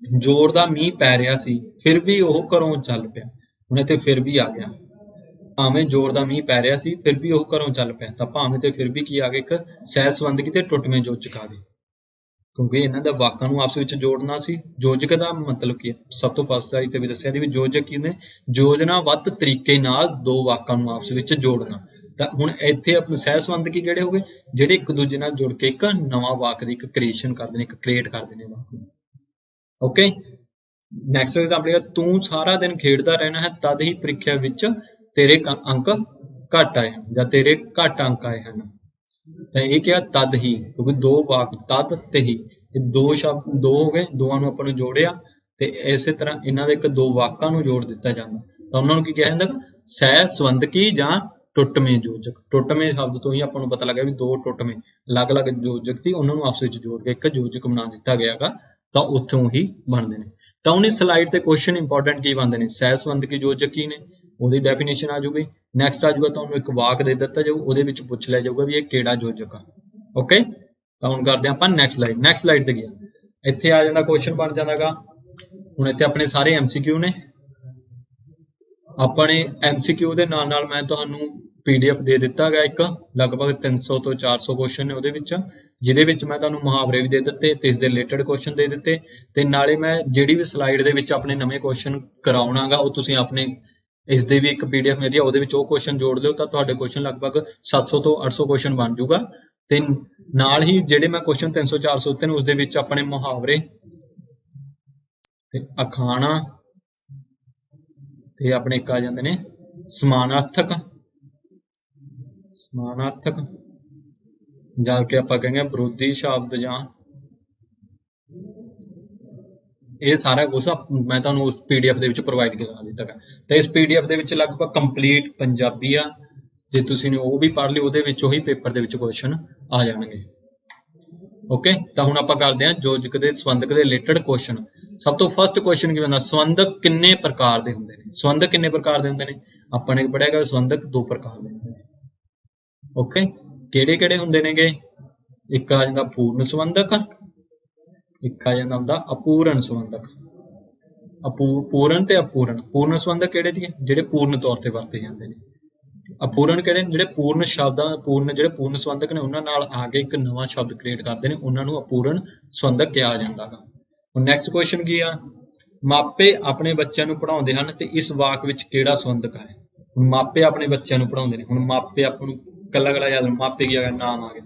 A: ਜ਼ੋਰ ਦਾ ਮੀਂਹ ਪੈ ਰਿਹਾ ਸੀ ਫਿਰ ਵੀ ਉਹ ਘਰੋਂ ਚੱਲ ਪਿਆ। ਹੁਣ ਇੱਥੇ ਫਿਰ ਵੀ ਆ ਗਿਆ, ਭਾਵੇਂ ਜ਼ੋਰ ਦਾ ਮੀਂਹ ਪੈ ਰਿਹਾ ਸੀ ਫਿਰ ਵੀ ਉਹ ਘਰੋਂ ਚੱਲ ਪਿਆ, ਤਾਂ ਭਾਵੇਂ ਤੇ ਫਿਰ ਵੀ ਕੀ ਆ ਗਿਆ, ਇੱਕ ਸਹਿਸੰਬੰਧਕੀ ਤੇ ਟੁੱਟਵੇਂ ਯੋਜਕ ਆ ਗਏ, ਕਿਉਂਕਿ ਇਹਨਾਂ ਦਾ ਵਾਕਾਂ ਨੂੰ ਆਪਸ ਵਿੱਚ ਜੋੜਨਾ ਸੀ। ਯੋਜਕ ਦਾ ਮਤਲਬ ਕੀ ਹੈ, ਸਭ ਤੋਂ ਫਸਟ ਵਾਰੀ ਤੇ ਵੀ ਦੱਸਿਆ ਸੀ ਵੀ ਯੋਜਕ ਕੀ ਨੇ, ਯੋਜਨਾਬੱਧ ਤਰੀਕੇ ਨਾਲ ਦੋ ਵਾਕਾਂ ਨੂੰ ਆਪਸ ਵਿੱਚ ਜੋੜਨਾ। ਤਾਂ ਹੁਣ ਇੱਥੇ ਆਪਣੇ ਸਹਿਸੰਬੰਧਕੀ ਕਿਹੜੇ ਹੋ ਗਏ, ਜਿਹੜੇ ਇੱਕ ਦੂਜੇ ਨਾਲ ਜੁੜ ਕੇ ਇੱਕ ਨਵਾਂ ਵਾਕ ਦੀ ਇੱਕ ਕ੍ਰੀਏਸ਼ਨ ਕਰਦੇ ਨੇ, ਇੱਕ ਕ੍ਰੀਏਟ ਕਰਦੇ ਨੇ ਵਾਕ ਨੂੰ। ਓਕੇ, ਨੈਕਸਟ ਐਗਜ਼ਾਮਪਲ ਹੈ, ਤੂੰ ਸਾਰਾ ਦਿਨ ਖੇਡਦਾ ਰਹਿਣਾ ਹੈ ਤਦ ਹੀ ਪ੍ਰੀਖਿਆ ਵਿੱਚ ਤੇਰੇ ਅੰਕ ਘੱਟ ਆਏ ਹਨ, ਜਾਂ ਤੇਰੇ ਘੱਟ ਅੰਕ ਆਏ ਹਨ। ਤਾਂ ਇਹ ਕਿਹਾ ਤਦ ਹੀ, ਕਿਉਂਕਿ ਦੋ ਵਾਕ ਤਦ ਤੇ ਹੀ, ਇਹ ਦੋ ਸ਼ਬਦ ਦੋ ਹੋ ਗਏ, ਦੋਵਾਂ ਨੂੰ ਆਪਾਂ ਨੂੰ ਜੋੜਿਆ ਤੇ ਇਸੇ ਤਰ੍ਹਾਂ ਇਹਨਾਂ ਦੇ ਇੱਕ ਦੋ ਵਾਕਾਂ ਨੂੰ ਜੋੜ ਦਿੱਤਾ ਜਾਂਦਾ, ਤਾਂ ਉਹਨਾਂ ਨੂੰ ਕੀ ਕਿਹਾ ਜਾਂਦਾ, ਸਹਿਸੰਬੰਧਕੀ ਜਾਂ ਟੁੱਟਵੇਂ ਯੋਜਕ। ਟੁੱਟਵੇਂ ਸ਼ਬਦ ਤੋਂ ਹੀ ਆਪਾਂ ਨੂੰ ਪਤਾ ਲੱਗਾ ਵੀ ਦੋ ਟੁੱਟਵੇਂ ਅਲੱਗ-ਅਲੱਗ ਯੋਜਕ ਸੀ, ਉਹਨਾਂ ਨੂੰ ਆਪਸ ਵਿੱਚ ਜੋੜ ਕੇ ਇੱਕ ਯੋਜਕ ਬਣਾ ਦਿੱਤਾ ਗਿਆਗਾ, ਤਾਂ ਉੱਥੋਂ ਹੀ ਬਣਦੇ ਨੇ। ਤਾਂ ਉਹਨੇ ਸਲਾਈਡ ਤੇ ਕੁਐਸਚਨ ਇੰਪੋਰਟੈਂਟ ਕੀ ਬਣਦੇ ਨੇ, ਸਹਿਸੰਬੰਧਕੀ ਯੋਜਕ ਕੀ ਨੇ, ਉਹਦੀ ਡੈਫੀਨੇਸ਼ਨ ਆ ਜਾਊਗੀ। ਨੈਕਸਟ ਆ ਜਾਊਗਾ ਤੁਹਾਨੂੰ ਇੱਕ ਵਾਕ ਦੇ ਦਿੱਤਾ ਜਾਊ, ਉਹਦੇ ਵਿੱਚ ਪੁੱਛ ਲਿਆ ਜਾਊਗਾ ਵੀ ਇਹ ਕਿਹੜਾ ਯੋਜਕ ਆ। ਓਕੇ, ਤਾਂ ਹੁਣ ਕਰਦੇ ਆਪਾਂ ਨੈਕਸਟ ਸਲਾਈਡ। ਨੈਕਸਟ ਸਲਾਈਡ ਤੇ ਗਿਆ, ਇੱਥੇ ਆ ਜਾਂਦਾ ਕੁਐਸਚਨ ਬਣ ਜਾਂਦਾਗਾ। ਹੁਣ ਇੱਥੇ ਆਪਣੇ ਸਾਰੇ MCQ ਨੇ, ਆਪਣੇ MCQ ਦੇ ਨਾਲ ਨਾਲ ਮੈਂ ਤੁਹਾਨੂੰ PDF ਦੇ ਦਿੱਤਾ ਗਿਆ ਇੱਕ, ਲਗਭਗ 300 ਤੋਂ 400 ਕੁਐਸਚਨ ਨੇ ਉਹਦੇ ਵਿੱਚ, ਜਿਹਦੇ ਵਿੱਚ ਮੈਂ ਤੁਹਾਨੂੰ ਮੁਹਾਵਰੇ ਵੀ ਦੇ ਦਿੱਤੇ ਤੇ ਇਸ ਦੇ ਰਿਲੇਟਡ ਕੁਐਸਚਨ ਦੇ ਦਿੱਤੇ, ਤੇ ਨਾਲੇ ਮੈਂ ਜਿਹੜੀ ਵੀ ਸਲਾਈਡ ਦੇ ਵਿੱਚ ਆਪਣੇ ਨਵੇਂ ਕੁਐਸਚਨ ਕਰਾਉਣਾਗਾ ਉਹ ਤੁਸੀਂ ਆਪਣੇ ਇਸ ਦੇ ਵੀ ਇੱਕ PDF ਮਿਲਦੀ ਹੈ, ਉਹਦੇ ਵਿੱਚ ਉਹ ਕੁਐਸਚਨ ਜੋੜ ਲਿਓ ਤਾਂ ਤੁਹਾਡੇ ਕੁਐਸਚਨ ਲਗਭਗ 700 ਤੋਂ 800 ਕੁਐਸਚਨ ਬਣ ਜਾਊਗਾ। ਤੇ ਨਾਲ ਹੀ ਜਿਹੜੇ ਮੈਂ ਕੁਐਸਚਨ 300 400 ਉੱਤੇ ਨੇ ਉਸ ਦੇ ਵਿੱਚ ਆਪਣੇ ਮੁਹਾਵਰੇ ਤੇ ਅਖਾਣਾ ਤੇ ਆਪਣੇ ਇੱਕ ਆ ਜਾਂਦੇ ਨੇ ਸਮਾਨਾਰਥਕ ਜਾਂ ਕਿ ਆਪਾਂ ਕਹਿੰਗੇ ਵਿਰੋਧੀ ਸ਼ਬਦ, ਜਾਂ ਇਹ ਸਾਰਾ ਕੁਝ ਮੈਂ ਤੁਹਾਨੂੰ ਉਸ PDF ਦੇ ਵਿੱਚ ਪ੍ਰੋਵਾਈਡ ਕਰਾ ਦਿੱਤਾ ਹੈ। ਤੇ ਇਸ PDF ਦੇ ਵਿੱਚ ਲਗਭਗ ਕੰਪਲੀਟ ਪੰਜਾਬੀ ਆ, ਜੇ ਤੁਸੀਂ ਨੇ ਉਹ ਵੀ ਪੜ੍ਹ ਲਈ ਉਹਦੇ ਵਿੱਚ ਉਹੀ ਪੇਪਰ ਦੇ ਵਿੱਚ ਕੁਐਸਚਨ ਆ ਜਾਣਗੇ। ਓਕੇ, ਤਾਂ ਹੁਣ ਆਪਾਂ ਕਰਦੇ ਹਾਂ ਯੋਜਕ ਦੇ ਸੰਬੰਧਕ ਦੇ ਰਿਲੇਟਡ ਕੁਐਸਚਨ। ਸਭ ਤੋਂ ਫਸਟ ਕੁਐਸਚਨ ਕੀ ਹੁੰਦਾ, ਸੰਬੰਧਕ ਕਿੰਨੇ ਪ੍ਰਕਾਰ ਦੇ ਹੁੰਦੇ ਨੇ। ਸੰਬੰਧਕ ਕਿੰਨੇ ਪ੍ਰਕਾਰ ਦੇ ਹੁੰਦੇ ਨੇ, ਆਪਾਂ ਨੇ ਪੜ੍ਹਿਆ ਸੰਬੰਧਕ ਦੋ ਪ੍ਰਕਾਰ ਦੇ ਹੁੰਦੇ ਨੇ। ਓਕੇ, ਕਿਹੜੇ ਕਿਹੜੇ ਹੁੰਦੇ ਨੇਗੇ, ਇੱਕ ਆ ਜਾਂਦਾ ਪੂਰਨ ਸੰਬੰਧਕ, ਇੱਕ ਆ ਜਾਂਦਾ ਹੁੰਦਾ ਅਪੂਰਨ ਸੰਬੰਧਕ। ਪੂਰਨ ਤੇ ਅਪੂਰਨ। ਪੂਰਨ ਸੰਬੰਧਕ ਕਿਹੜੇ ਦੀ ਜਿਹੜੇ ਪੂਰਨ ਤੌਰ ਤੇ ਵਰਤੇ ਜਾਂਦੇ ਨੇ। ਅਪੂਰਨ ਕਿਹੜੇ ਜਿਹੜੇ ਪੂਰਨ ਸੰਬੰਧਕ ਨੇ ਉਹਨਾਂ ਨਾਲ ਆ ਕੇ ਇੱਕ ਨਵਾਂ ਸ਼ਬਦ ਕ੍ਰੀਏਟ ਕਰਦੇ ਨੇ, ਉਹਨਾਂ ਨੂੰ ਅਪੂਰਨ ਸੰਬੰਧਕ ਕਿਹਾ ਜਾਂਦਾ ਗਾ। ਹੁਣ ਨੈਕਸਟ ਕੁਐਸਚਨ ਕੀ ਆ, ਮਾਪੇ ਆਪਣੇ ਬੱਚਿਆਂ ਨੂੰ ਪੜ੍ਹਾਉਂਦੇ ਹਨ ਤੇ ਇਸ ਵਾਕ ਵਿੱਚ ਕਿਹੜਾ ਸੰਬੰਧਕ ਹੈ। ਹੁਣ ਮਾਪੇ ਆਪਣੇ ਬੱਚਿਆਂ ਨੂੰ ਪੜ੍ਹਾਉਂਦੇ ਨੇ। ਹੁਣ ਮਾਪੇ ਆਪਾਂ ਨੂੰ ਕੱਲਾ ਯਾਦ, ਮਾਪੇ ਕੀ ਆ ਗਿਆ, ਨਾਮ ਆ ਗਿਆ।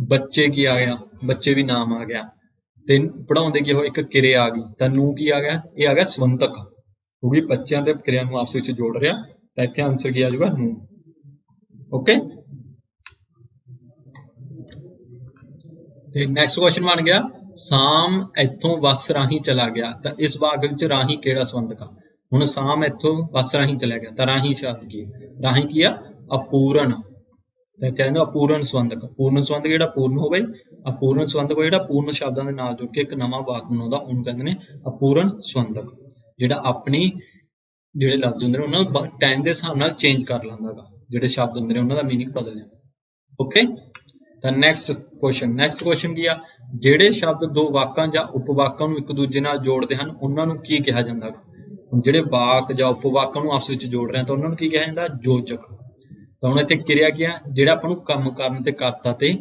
A: ਬੱਚੇ ਕੀ ਆ ਗਿਆ, ਬੱਚੇ ਵੀ ਨਾਮ ਆ ਗਿਆ। ਤੇ ਪੜ੍ਹਾਉਂਦੇ ਕੀ ਹੋਇਆ, ਇੱਕ ਕਿਰਿਆ ਆ ਗਈ। ਤਾਂ ਨੂੰ ਕੀ ਆ ਗਿਆ, ਇਹ ਆ ਗਿਆ ਸੰਬੰਧਕ, ਕਿਉਂਕਿ ਬੱਚਿਆਂ ਤੇ ਕਿਰਿਆ ਨੂੰ ਆਪਸ ਵਿੱਚ ਜੋੜ ਰਿਹਾ। ਤਾਂ ਇੱਥੇ ਆਨਸਰ ਕੀ ਆ ਜਾਊਗਾ, ਨੂੰ। ਓਕੇ, ਤੇ ਨੈਕਸਟ ਕੁਐਸਚਨ ਬਣ ਗਿਆ, ਸਾਮ ਇੱਥੋਂ ਬੱਸ ਰਾਹੀਂ ਚਲਾ ਗਿਆ। ਤਾਂ ਇਸ ਵਾਕ ਵਿੱਚ ਰਾਹੀਂ ਕਿਹੜਾ ਸੰਬੰਧਕ ਆ। ਹੁਣ ਸਾਮ ਇੱਥੋਂ ਬੱਸ ਰਾਹੀਂ ਚਲਾ ਗਿਆ, ਤਾਂ ਰਾਹੀਂ ਸ਼ਬਦ ਕੀ, ਰਾਹੀਂ ਕੀ ਆ, ਅਪੂਰਨ। ਤਾਂ ਕਹਿੰਦੇ ਅਪੂਰਨ ਸੰਬੰਧਕ। ਪੂਰਨ ਸੰਬੰਧਕ ਜਿਹੜਾ ਪੂਰਨ ਹੋਵੇ, ਅਪੂਰਨ ਸੰਬੰਧਕ ਜਿਹੜਾ ਪੂਰਨ ਸ਼ਬਦਾਂ ਦੇ ਨਾਲ ਜੁੜ ਕੇ ਇੱਕ ਨਵਾਂ ਵਾਕ ਬਣਾਉਂਦਾ, ਉਹਨੂੰ ਕਹਿੰਦੇ ਨੇ ਅਪੂਰਨ ਸੰਬੰਧਕ। ਜਿਹੜਾ ਆਪਣੀ ਜਿਹੜੇ ਲਫ਼ਜ਼ ਹੁੰਦੇ ਨੇ ਉਹਨਾਂ ਨੂੰ ਟਾਈਮ ਦੇ ਹਿਸਾਬ ਨਾਲ ਚੇਂਜ ਕਰ ਲੈਂਦਾ ਗਾ, ਜਿਹੜੇ ਸ਼ਬਦ ਹੁੰਦੇ ਨੇ ਉਹਨਾਂ ਦਾ ਮੀਨਿੰਗ ਬਦਲ ਜਾਂਦਾ। ਓਕੇ, ਤਾਂ ਨੈਕਸਟ ਕੁਐਸਚਨ ਕੀ ਆ, ਜਿਹੜੇ ਸ਼ਬਦ ਦੋ ਵਾਕਾਂ ਜਾਂ ਉਪਵਾਕਾਂ ਨੂੰ ਇੱਕ ਦੂਜੇ ਨਾਲ ਜੋੜਦੇ ਹਨ ਉਹਨਾਂ ਨੂੰ ਕੀ ਕਿਹਾ ਜਾਂਦਾ ਗਾ। ਜਿਹੜੇ ਵਾਕ ਜਾਂ ਉਪਵਾਕਾਂ ਨੂੰ ਆਪਸ ਵਿੱਚ ਜੋੜ ਰਹੇ ਤਾਂ ਉਹਨਾਂ ਨੂੰ ਕੀ ਕਿਹਾ ਜਾਂਦਾ, ਯੋਜਕ। ਤਾਂ ਹੁਣ ਇੱਥੇ ਕਿਰਿਆ ਕੀ ਆ, ਜਿਹੜਾ ਆਪਾਂ ਨੂੰ ਕੰਮ ਕਰਨ ਤੇ ਕਰਤਾ ਤੇ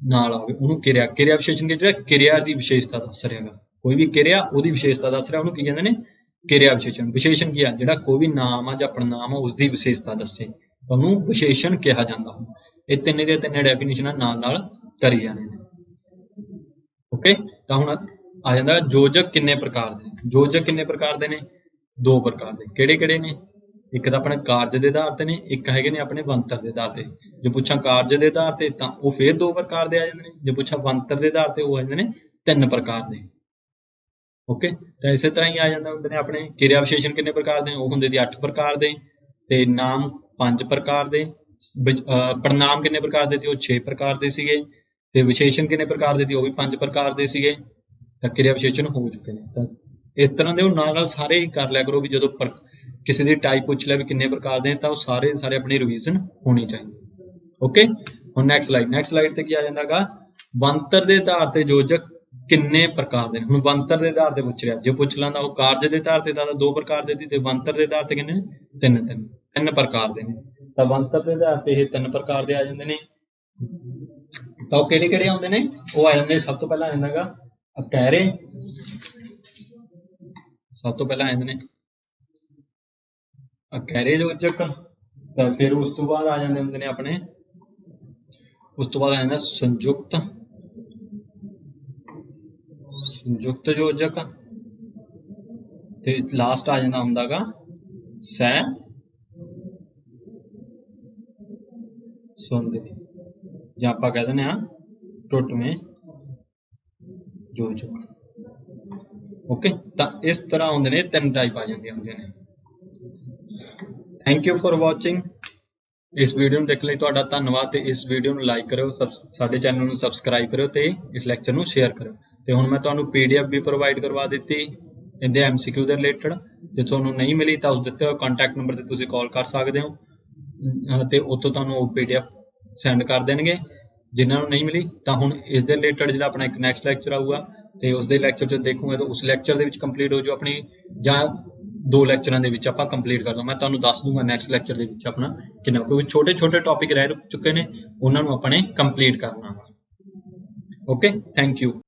A: ਨਾਲ ਆਵੇ ਉਹਨੂੰ ਕਿਰਿਆ। ਕਿਰਿਆ ਵਿਸ਼ੇਸ਼ਣ ਕੀ, ਜਿਹੜਾ ਕਿਰਿਆ ਦੀ ਵਿਸ਼ੇਸ਼ਤਾ ਦੱਸ ਰਿਹਾ ਗਾ। ਕੋਈ ਵੀ ਕਿਰਿਆ ਉਹਦੀ ਵਿਸ਼ੇਸ਼ਤਾ ਦੱਸ ਰਿਹਾ, ਉਹਨੂੰ ਕੀ ਕਹਿੰਦੇ ਨੇ, ਕਿਰਿਆ ਵਿਸ਼ੇਸ਼ਣ। ਵਿਸ਼ੇਸ਼ਣ ਕੀ ਆ, ਜਿਹੜਾ ਕੋਈ ਵੀ ਨਾਮ ਆ ਜਾਂ ਪੜਨਾਮ ਆ ਉਸਦੀ ਵਿਸ਼ੇਸ਼ਤਾ ਦੱਸੇ, ਤਾਂ ਉਹਨੂੰ ਵਿਸ਼ੇਸ਼ਣ ਕਿਹਾ ਜਾਂਦਾ। ਇਹ ਤਿੰਨ ਦੀਆਂ ਤਿੰਨ ਡੈਫੀਨੇਸ਼ਨਾਂ ਨਾਲ ਕਰੀ ਜਾਣੇ ਨੇ। ਓਕੇ, ਤਾਂ ਹੁਣ ਆ ਜਾਂਦਾ ਯੋਜਕ ਕਿੰਨੇ ਪ੍ਰਕਾਰ ਦੇ। ਯੋਜਕ ਕਿੰਨੇ ਪ੍ਰਕਾਰ ਦੇ ਨੇ, ਦੋ ਪ੍ਰਕਾਰ ਦੇ। ਕਿਹੜੇ ਕਿਹੜੇ ਨੇ, ਇੱਕ ਤਾਂ ਆਪਣੇ ਕਾਰਜ ਦੇ ਆਧਾਰ ਤੇ ਨੇ, ਇੱਕ ਹੈਗੇ ਨੇ ਆਪਣੇ ਬਣਤਰ ਦੇ ਆਧਾਰ ਤੇ। ਜੇ ਪੁੱਛਾਂ ਕਾਰਜ ਦੇ ਆਧਾਰ ਤੇ ਤਾਂ ਉਹ ਫੇਰ ਦੋ ਪ੍ਰਕਾਰ ਦੇ ਆ ਜਾਂਦੇ ਨੇ, ਜੇ ਪੁੱਛਾਂ ਬਣਤਰ ਦੇ ਆਧਾਰ ਤੇ ਉਹ ਆ ਜਾਂਦੇ ਨੇ ਤਿੰਨ ਪ੍ਰਕਾਰ ਦੇ। ਓਕੇ, ਤਾਂ ਇਸੇ ਤਰ੍ਹਾਂ ਹੀ ਆ ਜਾਂਦਾ ਹੁੰਦੇ ਨੇ ਆਪਣੇ ਕਿਰਿਆ ਵਿਸ਼ੇਸ਼ਣ ਕਿੰਨੇ ਪ੍ਰਕਾਰ ਦੇ, ਉਹ ਹੁੰਦੇ ਦੀ 8 ਪ੍ਰਕਾਰ ਦੇ, ਤੇ ਨਾਮ 5 ਪ੍ਰਕਾਰ ਦੇ, ਪੜਨਾਮ ਕਿੰਨੇ ਪ੍ਰਕਾਰ ਦੇ ਸੀ, ਉਹ 6 ਪ੍ਰਕਾਰ ਦੇ ਸੀਗੇ, ਤੇ ਵਿਸ਼ੇਸ਼ਣ ਕਿੰਨੇ ਪ੍ਰਕਾਰ ਦੇ ਸੀ, ਉਹ ਵੀ 5 ਪ੍ਰਕਾਰ ਦੇ ਸੀਗੇ। ਤਾਂ ਕਿਰਿਆ ਵਿਸ਼ੇਸ਼ਣ ਹੋ ਚੁੱਕੇ ਨੇ। ਤਾਂ ਇਸ ਤਰ੍ਹਾਂ ਦੇ ਉਹ ਨਾਲ ਸਾਰੇ ਹੀ ਕਰ ਲਿਆ ਕਰੋ ਵੀ ਜਦੋਂ ਕਿਸੇ ਦੀ ਟਾਈਪ ਪੁੱਛ ਲਿਆ ਵੀ ਕਿੰਨੇ ਪ੍ਰਕਾਰ ਦੇ ਤਾਂ ਉਹ ਸਾਰੇ ਆਪਣੀ ਰਿਵੀਜ਼ਨ ਹੋਣੀ ਚਾਹੀਦੀ। ਓਕੇ, ਹੁਣ ਨੈਕਸਟ ਸਲਾਈਡ ਤੇ ਕੀ ਆ ਜਾਂਦਾਗਾ, ਬਣਤਰ ਦੇ ਆਧਾਰ ਤੇ ਯੋਜਕ ਕਿੰਨੇ ਪ੍ਰਕਾਰ ਦੇ ਨੇ। ਹੁਣ ਬਣਤਰ ਦੇ ਆਧਾਰ ਤੇ ਪੁੱਛ ਰਿਹਾ, ਜੇ ਪੁੱਛ ਲੈਂਦਾ ਉਹ ਕਾਰਜ ਦੇ ਆਧਾਰ ਤੇ ਤਾਂ 2 ਪ੍ਰਕਾਰ ਦੇ ਸੀ, ਤੇ ਬਣਤਰ ਦੇ ਆਧਾਰ ਤੇ ਕਿੰਨੇ ਨੇ, ਤਿੰਨ ਪ੍ਰਕਾਰ ਦੇ ਨੇ। ਤਾਂ ਬਣਤਰ ਦੇ ਆਧਾਰ ਤੇ ਇਹ 3 ਪ੍ਰਕਾਰ ਦੇ ਆ ਜਾਂਦੇ ਨੇ। ਤਾਂ ਉਹ ਕਿਹੜੇ ਕਿਹੜੇ ਆਉਂਦੇ ਨੇ, ਉਹ ਆ ਜਾਂਦੇ ਸਭ ਤੋਂ ਪਹਿਲਾਂ ਆ ਜਾਂਦਾਗਾ ਅਕਹਿਰੇ, ਸਭ ਤੋਂ ਪਹਿਲਾਂ ਆ ਜਾਂਦੇ ਨੇ ਅਕਹਿਰੇ ਯੋਜਕ। ਤਾਂ ਫਿਰ ਉਸ ਤੋਂ ਬਾਅਦ ਆ ਜਾਂਦੇ ਹੁੰਦੇ ਨੇ ਆਪਣੇ, ਉਸ ਤੋਂ ਬਾਅਦ ਆ ਜਾਂਦਾ ਸੰਯੁਕਤ ਯੋਜਕ, ਤੇ ਲਾਸਟ ਆ ਜਾਂਦਾ ਹੁੰਦਾਗਾ ਸਹਿ ਸੰਬੰਧੀ, ਜਾਂ ਆਪਾਂ ਕਹਿ ਦਿੰਦੇ ਆ ਟੁੱਟਵੇਂ ਯੋਜਕ। ਓਕੇ, ਤਾਂ ਇਸ ਤਰ੍ਹਾਂ ਹੁੰਦੇ ਨੇ, 3 ਟਾਈਪ ਆ ਜਾਂਦੀਆਂ ਹੁੰਦੀਆਂ ਨੇ। Thank you for watching. ਇਸ ਵੀਡੀਓ ਨੂੰ ਦੇਖਣ ਲਈ ਤੁਹਾਡਾ ਧੰਨਵਾਦ, ਤੇ ਇਸ ਵੀਡੀਓ ਨੂੰ ਲਾਈਕ ਕਰਿਓ, ਸਾਡੇ ਚੈਨਲ ਨੂੰ ਸਬਸਕ੍ਰਾਈਬ ਕਰਿਓ, ਤੇ ਇਸ ਲੈਕਚਰ ਨੂੰ ਸ਼ੇਅਰ ਕਰਿਓ। ਤੇ ਹੁਣ ਮੈਂ ਤੁਹਾਨੂੰ PDF ਵੀ ਪ੍ਰੋਵਾਈਡ ਕਰਵਾ ਦਿੱਤੀ ਇਹਦੇ MCQ ਦੇ ਰਿਲੇਟਡ। ਜੇ ਤੁਹਾਨੂੰ ਨਹੀਂ ਮਿਲੀ ਤਾਂ ਉਸ ਦਿੱਤੇ ਹੋਏ ਕੰਟੈਕਟ ਨੰਬਰ ਤੇ ਤੁਸੀਂ ਕਾਲ ਕਰ ਸਕਦੇ ਹੋ, ਤੇ ਉੱਥੋਂ ਤੁਹਾਨੂੰ ਉਹ PDF ਸੈਂਡ ਕਰ ਦੇਣਗੇ। ਜਿਨ੍ਹਾਂ ਨੂੰ ਨਹੀਂ ਮਿਲੀ ਤਾਂ ਹੁਣ ਇਸ ਦੇ ਰਿਲੇਟਡ ਜਿਹੜਾ ਆਪਣਾ ਇੱਕ ਨੈਕਸਟ ਲੈਕਚਰ ਆਊਗਾ, ਤੇ ਉਸ ਦੇ ਲੈਕਚਰ 'ਚ ਦੇਖੂਗਾ ਤਾਂ ਉਸ ਲੈਕਚਰ ਦੇ ਵਿੱਚ ਕੰਪਲੀਟ ਹੋ ਜਾਊ ਆਪਣੀ, ਜਾਂ 2 ਲੈਕਚਰਾਂ ਦੇ ਵਿੱਚ ਆਪਾਂ ਕੰਪਲੀਟ ਕਰ ਦਵਾਂ। ਮੈਂ ਤੁਹਾਨੂੰ ਦੱਸ ਦੂੰਗਾ ਨੈਕਸਟ ਲੈਕਚਰ ਦੇ ਵਿੱਚ ਆਪਣਾ ਕਿੰਨਾ, ਕਿਉਂਕਿ ਛੋਟੇ ਟੌਪਿਕ ਰਹਿ ਚੁੱਕੇ ਨੇ, ਉਹਨਾਂ ਨੂੰ ਆਪਾਂ ਨੇ ਕੰਪਲੀਟ ਕਰਨਾ ਵਾ। Okay, thank you.